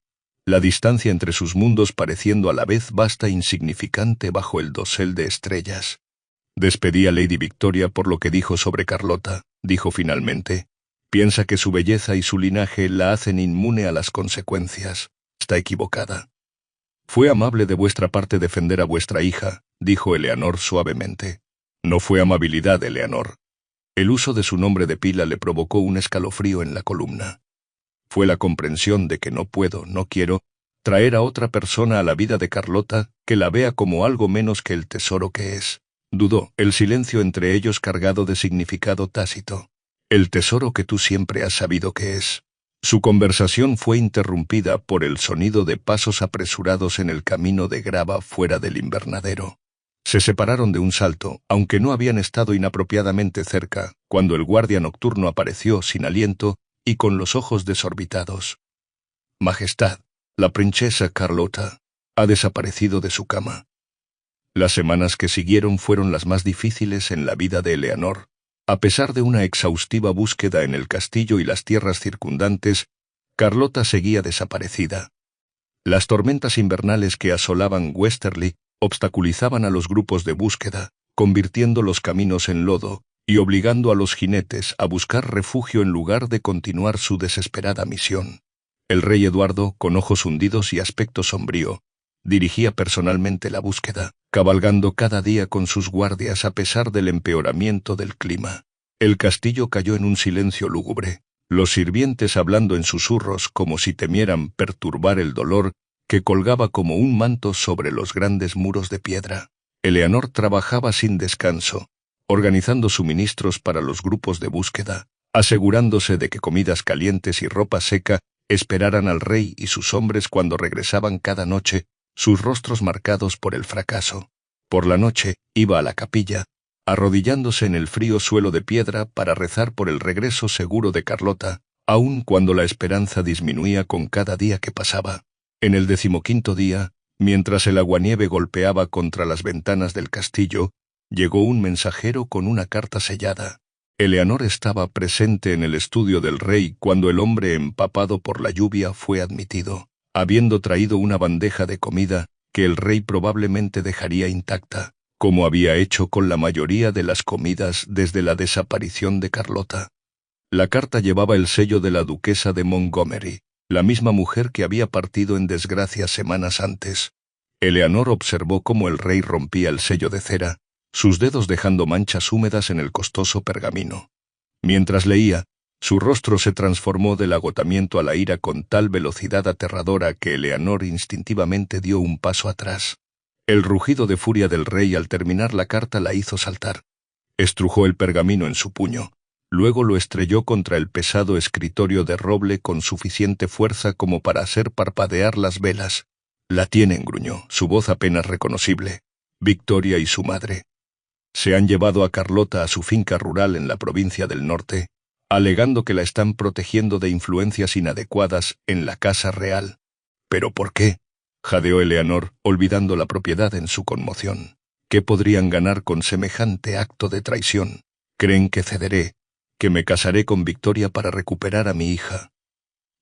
la distancia entre sus mundos pareciendo a la vez vasta e insignificante bajo el dosel de estrellas. «Despedí a Lady Victoria por lo que dijo sobre Carlota», dijo finalmente. «Piensa que su belleza y su linaje la hacen inmune a las consecuencias. Está equivocada». «Fue amable de vuestra parte defender a vuestra hija», dijo Eleanor suavemente. «No fue amabilidad, Eleanor». El uso de su nombre de pila le provocó un escalofrío en la columna. «Fue la comprensión de que no puedo, no quiero, traer a otra persona a la vida de Carlota que la vea como algo menos que el tesoro que es». Dudó, el silencio entre ellos cargado de significado tácito. «El tesoro que tú siempre has sabido que es». Su conversación fue interrumpida por el sonido de pasos apresurados en el camino de grava fuera del invernadero. Se separaron de un salto, aunque no habían estado inapropiadamente cerca, cuando el guardia nocturno apareció sin aliento y con los ojos desorbitados. «Majestad, la princesa Carlota ha desaparecido de su cama». Las semanas que siguieron fueron las más difíciles en la vida de Eleanor. A pesar de una exhaustiva búsqueda en el castillo y las tierras circundantes, Carlota seguía desaparecida. Las tormentas invernales que asolaban Westerly obstaculizaban a los grupos de búsqueda, convirtiendo los caminos en lodo y obligando a los jinetes a buscar refugio en lugar de continuar su desesperada misión. El rey Eduardo, con ojos hundidos y aspecto sombrío, dirigía personalmente la búsqueda, cabalgando cada día con sus guardias a pesar del empeoramiento del clima. El castillo cayó en un silencio lúgubre, los sirvientes hablando en susurros como si temieran perturbar el dolor que colgaba como un manto sobre los grandes muros de piedra. Eleanor trabajaba sin descanso, organizando suministros para los grupos de búsqueda, asegurándose de que comidas calientes y ropa seca esperaran al rey y sus hombres cuando regresaban cada noche, sus rostros marcados por el fracaso. Por la noche iba a la capilla, arrodillándose en el frío suelo de piedra para rezar por el regreso seguro de Carlota, aun cuando la esperanza disminuía con cada día que pasaba. En el 15º día, mientras el aguanieve golpeaba contra las ventanas del castillo, llegó un mensajero con una carta sellada. Eleanor estaba presente en el estudio del rey cuando el hombre empapado por la lluvia fue admitido, habiendo traído una bandeja de comida que el rey probablemente dejaría intacta, como había hecho con la mayoría de las comidas desde la desaparición de Carlota. La carta llevaba el sello de la duquesa de Montgomery, la misma mujer que había partido en desgracia semanas antes. Eleanor observó cómo el rey rompía el sello de cera, sus dedos dejando manchas húmedas en el costoso pergamino. Mientras leía, su rostro se transformó del agotamiento a la ira con tal velocidad aterradora que Eleanor instintivamente dio un paso atrás. El rugido de furia del rey al terminar la carta la hizo saltar. Estrujó el pergamino en su puño, luego lo estrelló contra el pesado escritorio de roble con suficiente fuerza como para hacer parpadear las velas. «La tienen», gruñó, su voz apenas reconocible. «Victoria y su madre. Se han llevado a Carlota a su finca rural en la provincia del norte, alegando que la están protegiendo de influencias inadecuadas en la casa real». «¿Pero por qué?», jadeó Eleanor, olvidando la propiedad en su conmoción. «¿Qué podrían ganar con semejante acto de traición? ¿Creen que cederé, que me casaré con Victoria para recuperar a mi hija?»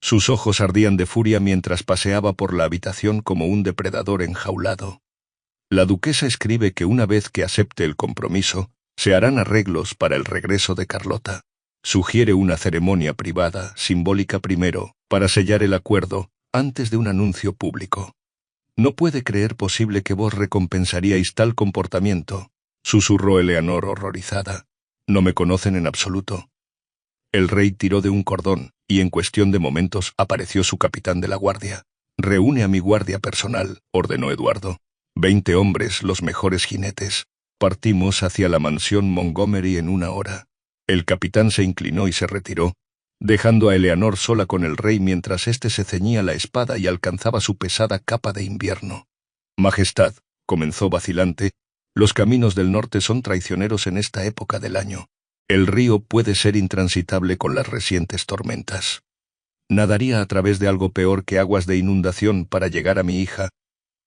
Sus ojos ardían de furia mientras paseaba por la habitación como un depredador enjaulado. La duquesa escribe que una vez que acepte el compromiso, se harán arreglos para el regreso de Carlota. Sugiere una ceremonia privada, simbólica primero, para sellar el acuerdo, antes de un anuncio público. «No puede creer posible que vos recompensaríais tal comportamiento», susurró Eleanor horrorizada. «No me conocen en absoluto». El rey tiró de un cordón, y en cuestión de momentos apareció su capitán de la guardia. «Reúne a mi guardia personal», ordenó Eduardo. 20 hombres, los mejores jinetes. Partimos hacia la mansión Montgomery en 1 hora. El capitán se inclinó y se retiró, dejando a Eleanor sola con el rey mientras éste se ceñía la espada y alcanzaba su pesada capa de invierno. «Majestad», comenzó vacilante, «los caminos del norte son traicioneros en esta época del año. El río puede ser intransitable con las recientes tormentas. Nadaría a través de algo peor que aguas de inundación para llegar a mi hija»,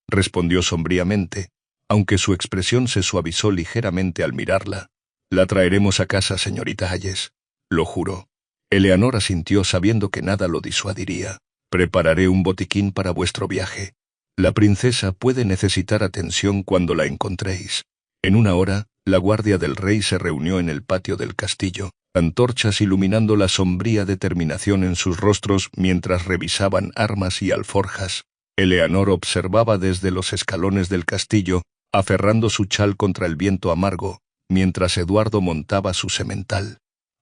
respondió sombríamente, aunque su expresión se suavizó ligeramente al mirarla. «La traeremos a casa, señorita Hayes, lo juro». Eleanor asintió sabiendo que nada lo disuadiría. «Prepararé un botiquín para vuestro viaje. La princesa puede necesitar atención cuando la encontréis». En 1 hora, la guardia del rey se reunió en el patio del castillo, antorchas iluminando la sombría determinación en sus rostros mientras revisaban armas y alforjas. Eleanor observaba desde los escalones del castillo, aferrando su chal contra el viento amargo, mientras Eduardo montaba su semental.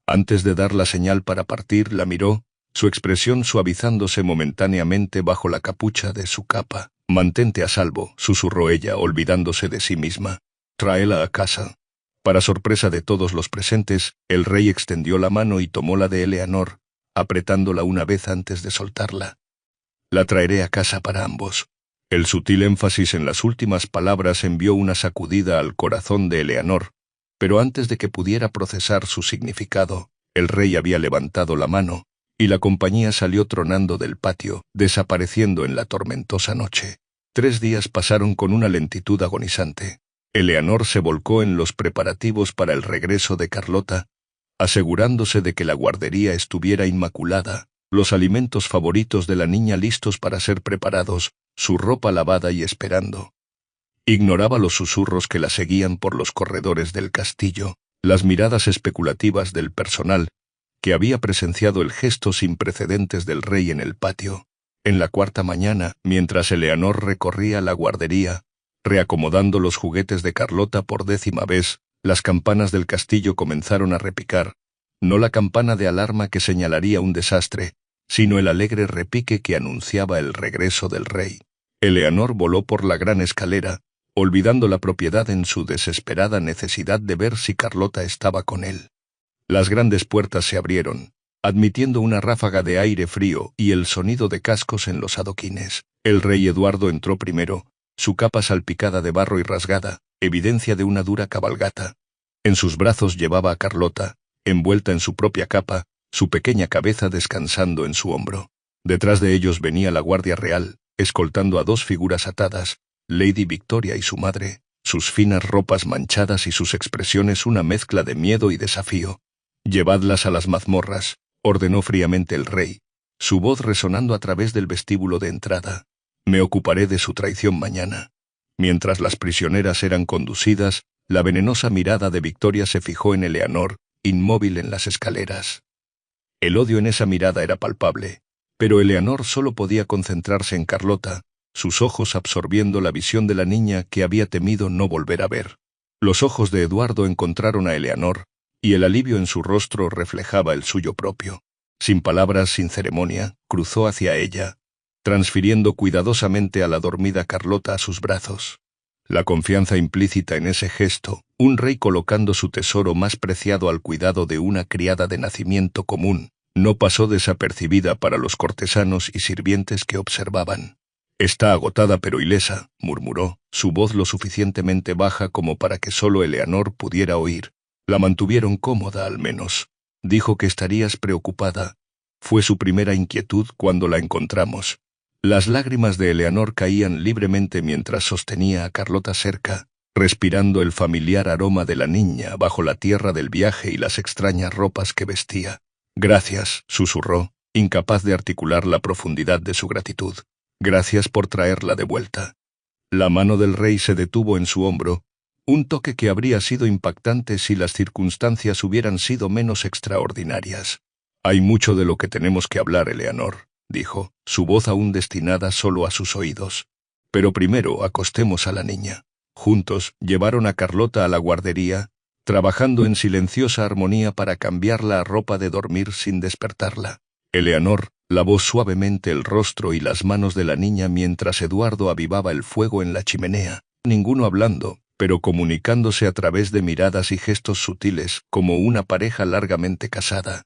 Antes de dar la señal para partir, la miró, su expresión suavizándose momentáneamente bajo la capucha de su capa. «Mantente a salvo», susurró ella, olvidándose de sí misma. «Tráela a casa». Para sorpresa de todos los presentes, el rey extendió la mano y tomó la de Eleanor, apretándola una vez antes de soltarla. «La traeré a casa para ambos». El sutil énfasis en las últimas palabras envió una sacudida al corazón de Eleanor, pero antes de que pudiera procesar su significado, el rey había levantado la mano, y la compañía salió tronando del patio, desapareciendo en la tormentosa noche. 3 días pasaron con una lentitud agonizante. Eleanor se volcó en los preparativos para el regreso de Carlota, asegurándose de que la guardería estuviera inmaculada, los alimentos favoritos de la niña listos para ser preparados, su ropa lavada y esperando. Ignoraba los susurros que la seguían por los corredores del castillo, las miradas especulativas del personal, que había presenciado el gesto sin precedentes del rey en el patio. En la cuarta mañana, mientras Eleanor recorría la guardería, reacomodando los juguetes de Carlota por 10ª vez, las campanas del castillo comenzaron a repicar, no la campana de alarma que señalaría un desastre, sino el alegre repique que anunciaba el regreso del rey. Eleanor voló por la gran escalera, olvidando la propiedad en su desesperada necesidad de ver si Carlota estaba con él. Las grandes puertas se abrieron, admitiendo una ráfaga de aire frío y el sonido de cascos en los adoquines. El rey Eduardo entró primero, su capa salpicada de barro y rasgada, evidencia de una dura cabalgata. En sus brazos llevaba a Carlota, envuelta en su propia capa, su pequeña cabeza descansando en su hombro. Detrás de ellos venía la Guardia Real, escoltando a 2 figuras atadas, Lady Victoria y su madre, sus finas ropas manchadas y sus expresiones una mezcla de miedo y desafío. «Llevadlas a las mazmorras», ordenó fríamente el rey, su voz resonando a través del vestíbulo de entrada. «Me ocuparé de su traición mañana». Mientras las prisioneras eran conducidas, la venenosa mirada de Victoria se fijó en Eleanor, inmóvil en las escaleras. El odio en esa mirada era palpable, pero Eleanor solo podía concentrarse en Carlota, sus ojos absorbiendo la visión de la niña que había temido no volver a ver. Los ojos de Eduardo encontraron a Eleanor, y el alivio en su rostro reflejaba el suyo propio. Sin palabras, sin ceremonia, cruzó hacia ella, transfiriendo cuidadosamente a la dormida Carlota a sus brazos. La confianza implícita en ese gesto, un rey colocando su tesoro más preciado al cuidado de una criada de nacimiento común, no pasó desapercibida para los cortesanos y sirvientes que observaban. «Está agotada pero ilesa», murmuró, su voz lo suficientemente baja como para que solo Eleanor pudiera oír. «La mantuvieron cómoda al menos. Dijo que estarías preocupada. Fue su primera inquietud cuando la encontramos». Las lágrimas de Eleanor caían libremente mientras sostenía a Carlota cerca, respirando el familiar aroma de la niña bajo la tierra del viaje y las extrañas ropas que vestía. «Gracias», susurró, incapaz de articular la profundidad de su gratitud. «Gracias por traerla de vuelta». La mano del rey se detuvo en su hombro, un toque que habría sido impactante si las circunstancias hubieran sido menos extraordinarias. «Hay mucho de lo que tenemos que hablar, Eleanor», dijo, su voz aún destinada solo a sus oídos. «Pero primero acostemos a la niña». Juntos llevaron a Carlota a la guardería, trabajando en silenciosa armonía para cambiarla a ropa de dormir sin despertarla. Eleanor lavó suavemente el rostro y las manos de la niña mientras Eduardo avivaba el fuego en la chimenea, ninguno hablando, pero comunicándose a través de miradas y gestos sutiles como una pareja largamente casada.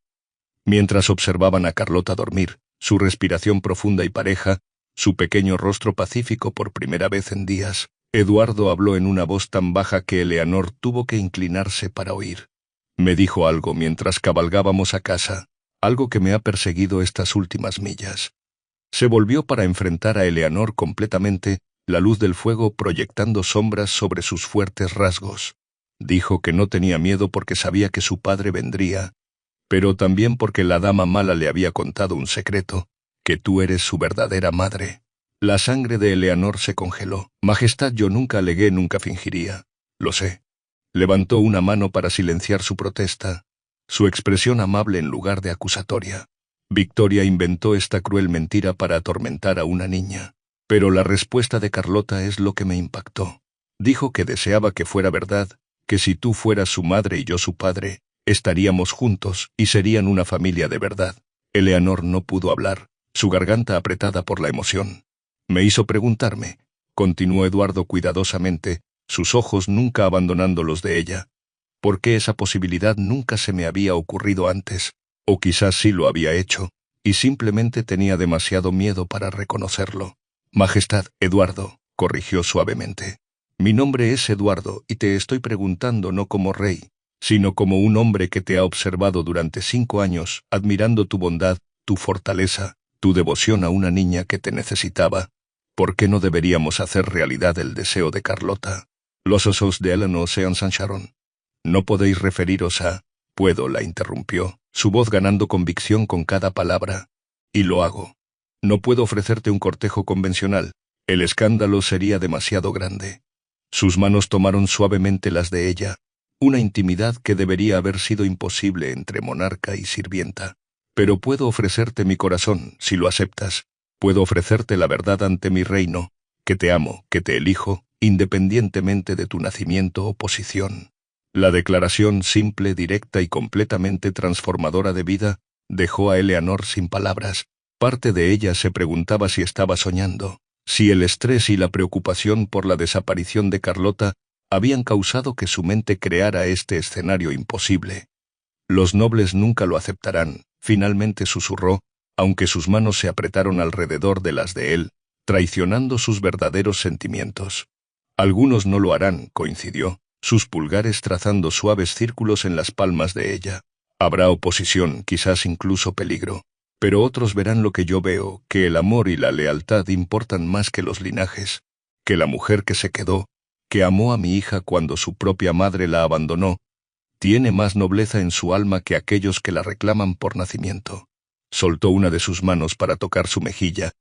Mientras observaban a Carlota dormir, su respiración profunda y pareja, su pequeño rostro pacífico por primera vez en días, Eduardo habló en una voz tan baja que Eleanor tuvo que inclinarse para oír. «Me dijo algo mientras cabalgábamos a casa, algo que me ha perseguido estas últimas millas». Se volvió para enfrentar a Eleanor completamente, la luz del fuego proyectando sombras sobre sus fuertes rasgos. Dijo que no tenía miedo porque sabía que su padre vendría, pero también porque la dama mala le había contado un secreto, que tú eres su verdadera madre. La sangre de Eleanor se congeló. «Majestad, yo nunca alegué, nunca fingiría». «Lo sé». Levantó una mano para silenciar su protesta, su expresión amable en lugar de acusatoria. Victoria inventó esta cruel mentira para atormentar a una niña. Pero la respuesta de Carlota es lo que me impactó. Dijo que deseaba que fuera verdad, que si tú fueras su madre y yo su padre, estaríamos juntos y serían una familia de verdad. Eleanor no pudo hablar, su garganta apretada por la emoción. Me hizo preguntarme, continuó Eduardo cuidadosamente, sus ojos nunca abandonando los de ella, ¿por qué esa posibilidad nunca se me había ocurrido antes? O quizás sí lo había hecho, y simplemente tenía demasiado miedo para reconocerlo. Majestad, Eduardo, corrigió suavemente. Mi nombre es Eduardo y te estoy preguntando no como rey, sino como un hombre que te ha observado durante 5 años, admirando tu bondad, tu fortaleza, tu devoción a una niña que te necesitaba. ¿Por qué no deberíamos hacer realidad el deseo de Carlota? Los osos de Eleanor se ensancharon. No podéis referiros a... Puedo, la interrumpió, su voz ganando convicción con cada palabra. Y lo hago. No puedo ofrecerte un cortejo convencional. El escándalo sería demasiado grande. Sus manos tomaron suavemente las de ella, una intimidad que debería haber sido imposible entre monarca y sirvienta. Pero puedo ofrecerte mi corazón, si lo aceptas. Puedo ofrecerte la verdad ante mi reino, que te amo, que te elijo, independientemente de tu nacimiento o posición. La declaración simple, directa y completamente transformadora de vida dejó a Eleanor sin palabras. Parte de ella se preguntaba si estaba soñando, si el estrés y la preocupación por la desaparición de Carlota habían causado que su mente creara este escenario imposible. Los nobles nunca lo aceptarán, finalmente susurró, aunque sus manos se apretaron alrededor de las de él, traicionando sus verdaderos sentimientos. Algunos no lo harán, coincidió, sus pulgares trazando suaves círculos en las palmas de ella. Habrá oposición, quizás incluso peligro, pero otros verán lo que yo veo, que el amor y la lealtad importan más que los linajes, que la mujer que se quedó, que amó a mi hija cuando su propia madre la abandonó, tiene más nobleza en su alma que aquellos que la reclaman por nacimiento. Soltó una de sus manos para tocar su mejilla,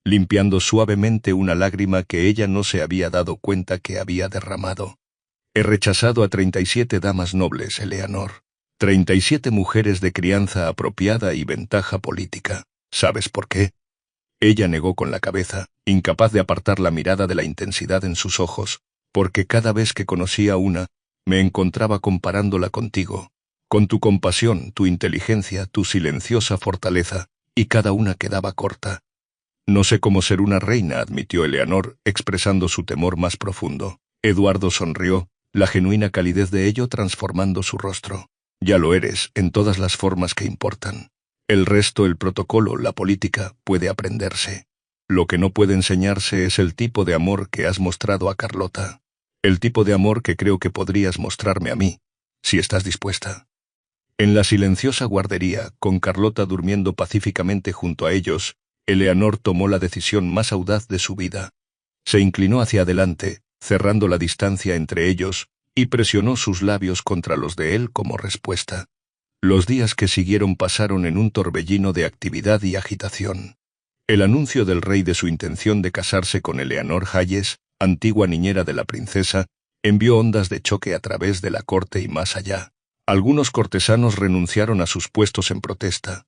limpiando suavemente una lágrima que ella no se había dado cuenta que había derramado. He rechazado a 37 damas nobles, Eleanor. 37 mujeres de crianza apropiada y ventaja política. ¿Sabes por qué? Ella negó con la cabeza, incapaz de apartar la mirada de la intensidad en sus ojos, porque cada vez que conocía una, me encontraba comparándola contigo, con tu compasión, tu inteligencia, tu silenciosa fortaleza, y cada una quedaba corta. No sé cómo ser una reina, admitió Eleanor, expresando su temor más profundo. Eduardo sonrió, la genuina calidez de ello transformando su rostro. Ya lo eres, en todas las formas que importan. El resto, el protocolo, la política, puede aprenderse. Lo que no puede enseñarse es el tipo de amor que has mostrado a Carlota. El tipo de amor que creo que podrías mostrarme a mí, si estás dispuesta. En la silenciosa guardería, con Carlota durmiendo pacíficamente junto a ellos, Eleanor tomó la decisión más audaz de su vida. Se inclinó hacia adelante, cerrando la distancia entre ellos, y presionó sus labios contra los de él como respuesta. Los días que siguieron pasaron en un torbellino de actividad y agitación. El anuncio del rey de su intención de casarse con Eleanor Hayes, antigua niñera de la princesa, envió ondas de choque a través de la corte y más allá. Algunos cortesanos renunciaron a sus puestos en protesta.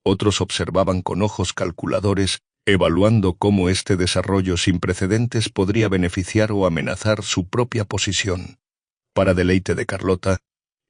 Otros observaban con ojos calculadores, evaluando cómo este desarrollo sin precedentes podría beneficiar o amenazar su propia posición. Para deleite de Carlota,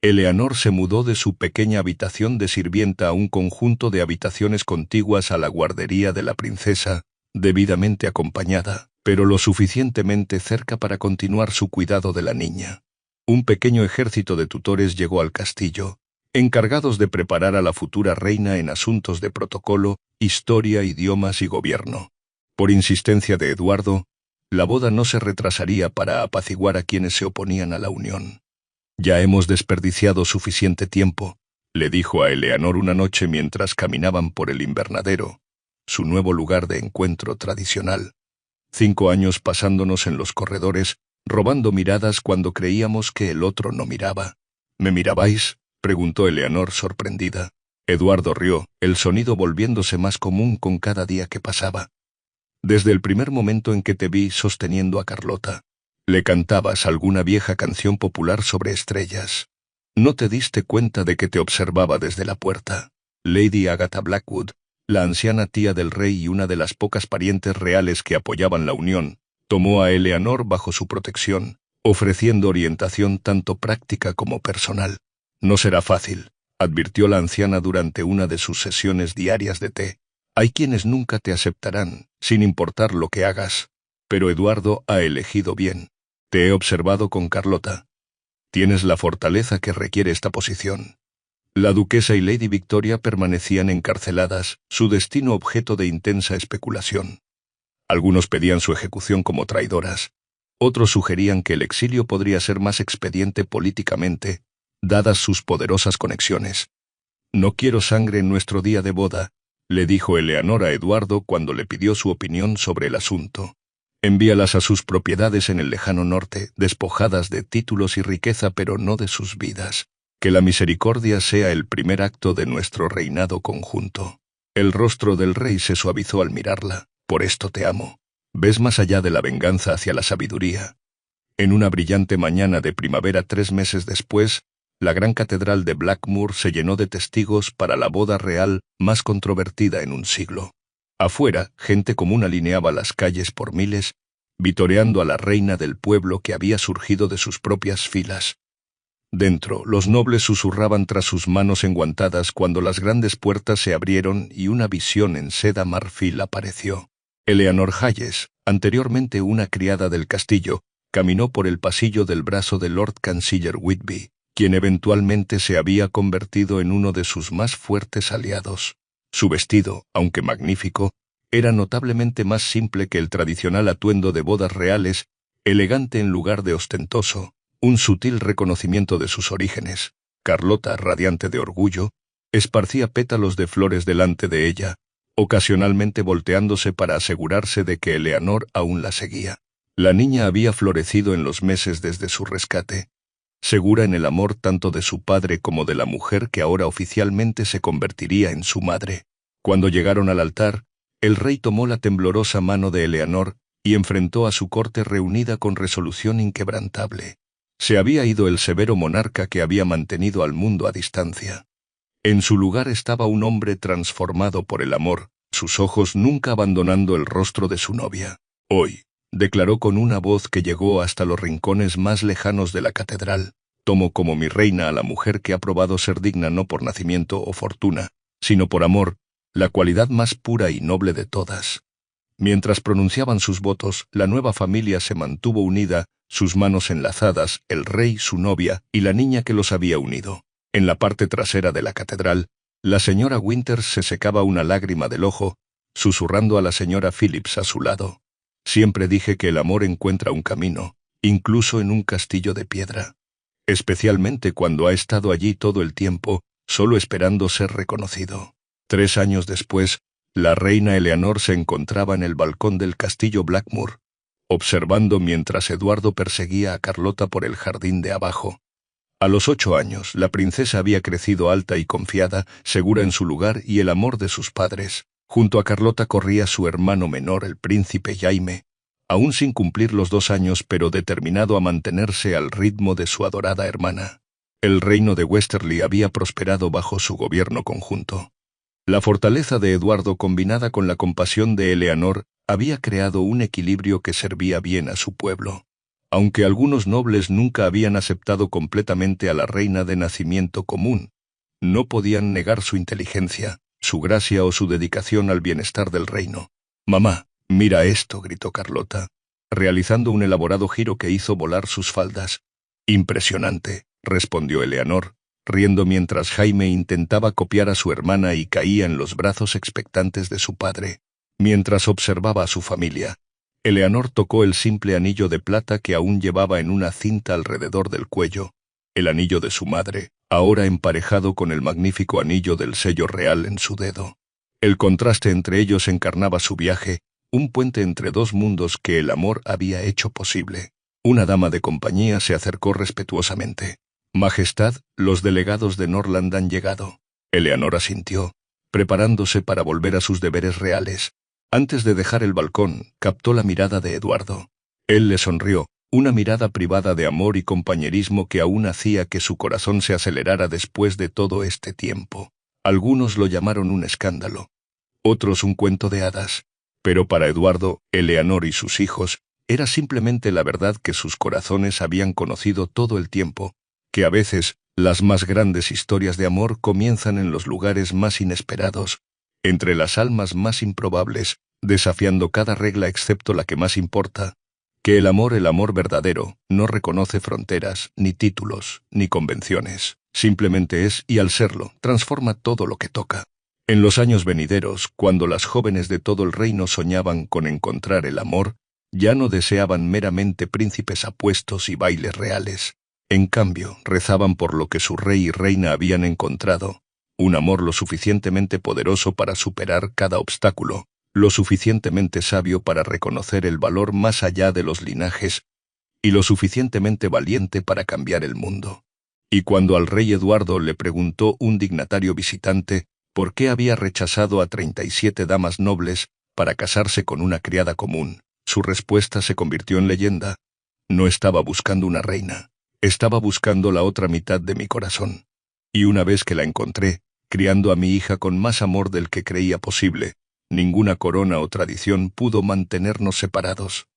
Eleanor se mudó de su pequeña habitación de sirvienta a un conjunto de habitaciones contiguas a la guardería de la princesa, debidamente acompañada, pero lo suficientemente cerca para continuar su cuidado de la niña. Un pequeño ejército de tutores llegó al castillo, encargados de preparar a la futura reina en asuntos de protocolo, historia, idiomas y gobierno. Por insistencia de Eduardo, la boda no se retrasaría para apaciguar a quienes se oponían a la unión. «Ya hemos desperdiciado suficiente tiempo», le dijo a Eleanor una noche mientras caminaban por el invernadero, su nuevo lugar de encuentro tradicional. 5 años pasándonos en los corredores, robando miradas cuando creíamos que el otro no miraba. «¿Me mirabais?», preguntó Eleanor sorprendida. Eduardo rió, el sonido volviéndose más común con cada día que pasaba. «Desde el primer momento en que te vi sosteniendo a Carlota. Le cantabas alguna vieja canción popular sobre estrellas. No te diste cuenta de que te observaba desde la puerta». Lady Agatha Blackwood, la anciana tía del rey y una de las pocas parientes reales que apoyaban la unión, tomó a Eleanor bajo su protección, ofreciendo orientación tanto práctica como personal. «No será fácil», advirtió la anciana durante una de sus sesiones diarias de té. «Hay quienes nunca te aceptarán, sin importar lo que hagas. Pero Eduardo ha elegido bien. Te he observado con Carlota. Tienes la fortaleza que requiere esta posición». La duquesa y Lady Victoria permanecían encarceladas, su destino objeto de intensa especulación. Algunos pedían su ejecución como traidoras. Otros sugerían que el exilio podría ser más expediente políticamente, dadas sus poderosas conexiones. «No quiero sangre en nuestro día de boda», le dijo Eleanor a Eduardo cuando le pidió su opinión sobre el asunto. «Envíalas a sus propiedades en el lejano norte, despojadas de títulos y riqueza, pero no de sus vidas. Que la misericordia sea el primer acto de nuestro reinado conjunto». El rostro del rey se suavizó al mirarla. «Por esto te amo. Ves más allá de la venganza hacia la sabiduría». En una brillante mañana de primavera 3 meses después, la gran catedral de Blackmoor se llenó de testigos para la boda real más controvertida en un siglo. Afuera, gente común alineaba las calles por miles, vitoreando a la reina del pueblo que había surgido de sus propias filas. Dentro, los nobles susurraban tras sus manos enguantadas cuando las grandes puertas se abrieron y una visión en seda marfil apareció. Eleanor Hayes, anteriormente una criada del castillo, caminó por el pasillo del brazo de Lord Canciller Whitby, quien eventualmente se había convertido en uno de sus más fuertes aliados. Su vestido, aunque magnífico, era notablemente más simple que el tradicional atuendo de bodas reales, elegante en lugar de ostentoso, un sutil reconocimiento de sus orígenes. Carlota, radiante de orgullo, esparcía pétalos de flores delante de ella, ocasionalmente volteándose para asegurarse de que Eleanor aún la seguía. La niña había florecido en los meses desde su rescate, segura en el amor tanto de su padre como de la mujer que ahora oficialmente se convertiría en su madre. Cuando llegaron al altar, el rey tomó la temblorosa mano de Eleanor y enfrentó a su corte reunida con resolución inquebrantable. Se había ido el severo monarca que había mantenido al mundo a distancia. En su lugar estaba un hombre transformado por el amor, sus ojos nunca abandonando el rostro de su novia. Hoy, declaró con una voz que llegó hasta los rincones más lejanos de la catedral, tomo como mi reina a la mujer que ha probado ser digna no por nacimiento o fortuna, sino por amor, la cualidad más pura y noble de todas. Mientras pronunciaban sus votos, la nueva familia se mantuvo unida, sus manos enlazadas, el rey, su novia y la niña que los había unido. En la parte trasera de la catedral, la señora Winters se secaba una lágrima del ojo, susurrando a la señora Phillips a su lado. Siempre dije que el amor encuentra un camino, incluso en un castillo de piedra. Especialmente cuando ha estado allí todo el tiempo, solo esperando ser reconocido. 3 años después, la reina Eleanor se encontraba en el balcón del castillo Blackmoor, observando mientras Eduardo perseguía a Carlota por el jardín de abajo. A los 8 años, la princesa había crecido alta y confiada, segura en su lugar y el amor de sus padres. Junto a Carlota corría su hermano menor, el príncipe Jaime, aún sin cumplir los 2 años, pero determinado a mantenerse al ritmo de su adorada hermana. El reino de Westerly había prosperado bajo su gobierno conjunto. La fortaleza de Eduardo combinada con la compasión de Eleanor había creado un equilibrio que servía bien a su pueblo. Aunque algunos nobles nunca habían aceptado completamente a la reina de nacimiento común, no podían negar su inteligencia, su gracia o su dedicación al bienestar del reino. «Mamá, mira esto», gritó Carlota, realizando un elaborado giro que hizo volar sus faldas. «Impresionante», respondió Eleanor, riendo mientras Jaime intentaba copiar a su hermana y caía en los brazos expectantes de su padre. Mientras observaba a su familia, Eleanor tocó el simple anillo de plata que aún llevaba en una cinta alrededor del cuello, el anillo de su madre, ahora emparejado con el magnífico anillo del sello real en su dedo. El contraste entre ellos encarnaba su viaje, un puente entre 2 mundos que el amor había hecho posible. Una dama de compañía se acercó respetuosamente. «Majestad, los delegados de Norland han llegado». Eleanor asintió, preparándose para volver a sus deberes reales. Antes de dejar el balcón, captó la mirada de Eduardo. Él le sonrió, una mirada privada de amor y compañerismo que aún hacía que su corazón se acelerara después de todo este tiempo. Algunos lo llamaron un escándalo, otros un cuento de hadas, pero para Eduardo, Eleanor y sus hijos, era simplemente la verdad que sus corazones habían conocido todo el tiempo, que a veces las más grandes historias de amor comienzan en los lugares más inesperados, entre las almas más improbables, desafiando cada regla excepto la que más importa, que el amor verdadero, no reconoce fronteras, ni títulos, ni convenciones. Simplemente es, y al serlo, transforma todo lo que toca. En los años venideros, cuando las jóvenes de todo el reino soñaban con encontrar el amor, ya no deseaban meramente príncipes apuestos y bailes reales. En cambio, rezaban por lo que su rey y reina habían encontrado, un amor lo suficientemente poderoso para superar cada obstáculo, lo suficientemente sabio para reconocer el valor más allá de los linajes, y lo suficientemente valiente para cambiar el mundo. Y cuando al rey Eduardo le preguntó un dignatario visitante por qué había rechazado a 37 damas nobles para casarse con una criada común, su respuesta se convirtió en leyenda. No estaba buscando una reina, estaba buscando la otra mitad de mi corazón. Y una vez que la encontré, criando a mi hija con más amor del que creía posible, Ninguna corona o tradición pudo mantenernos separados.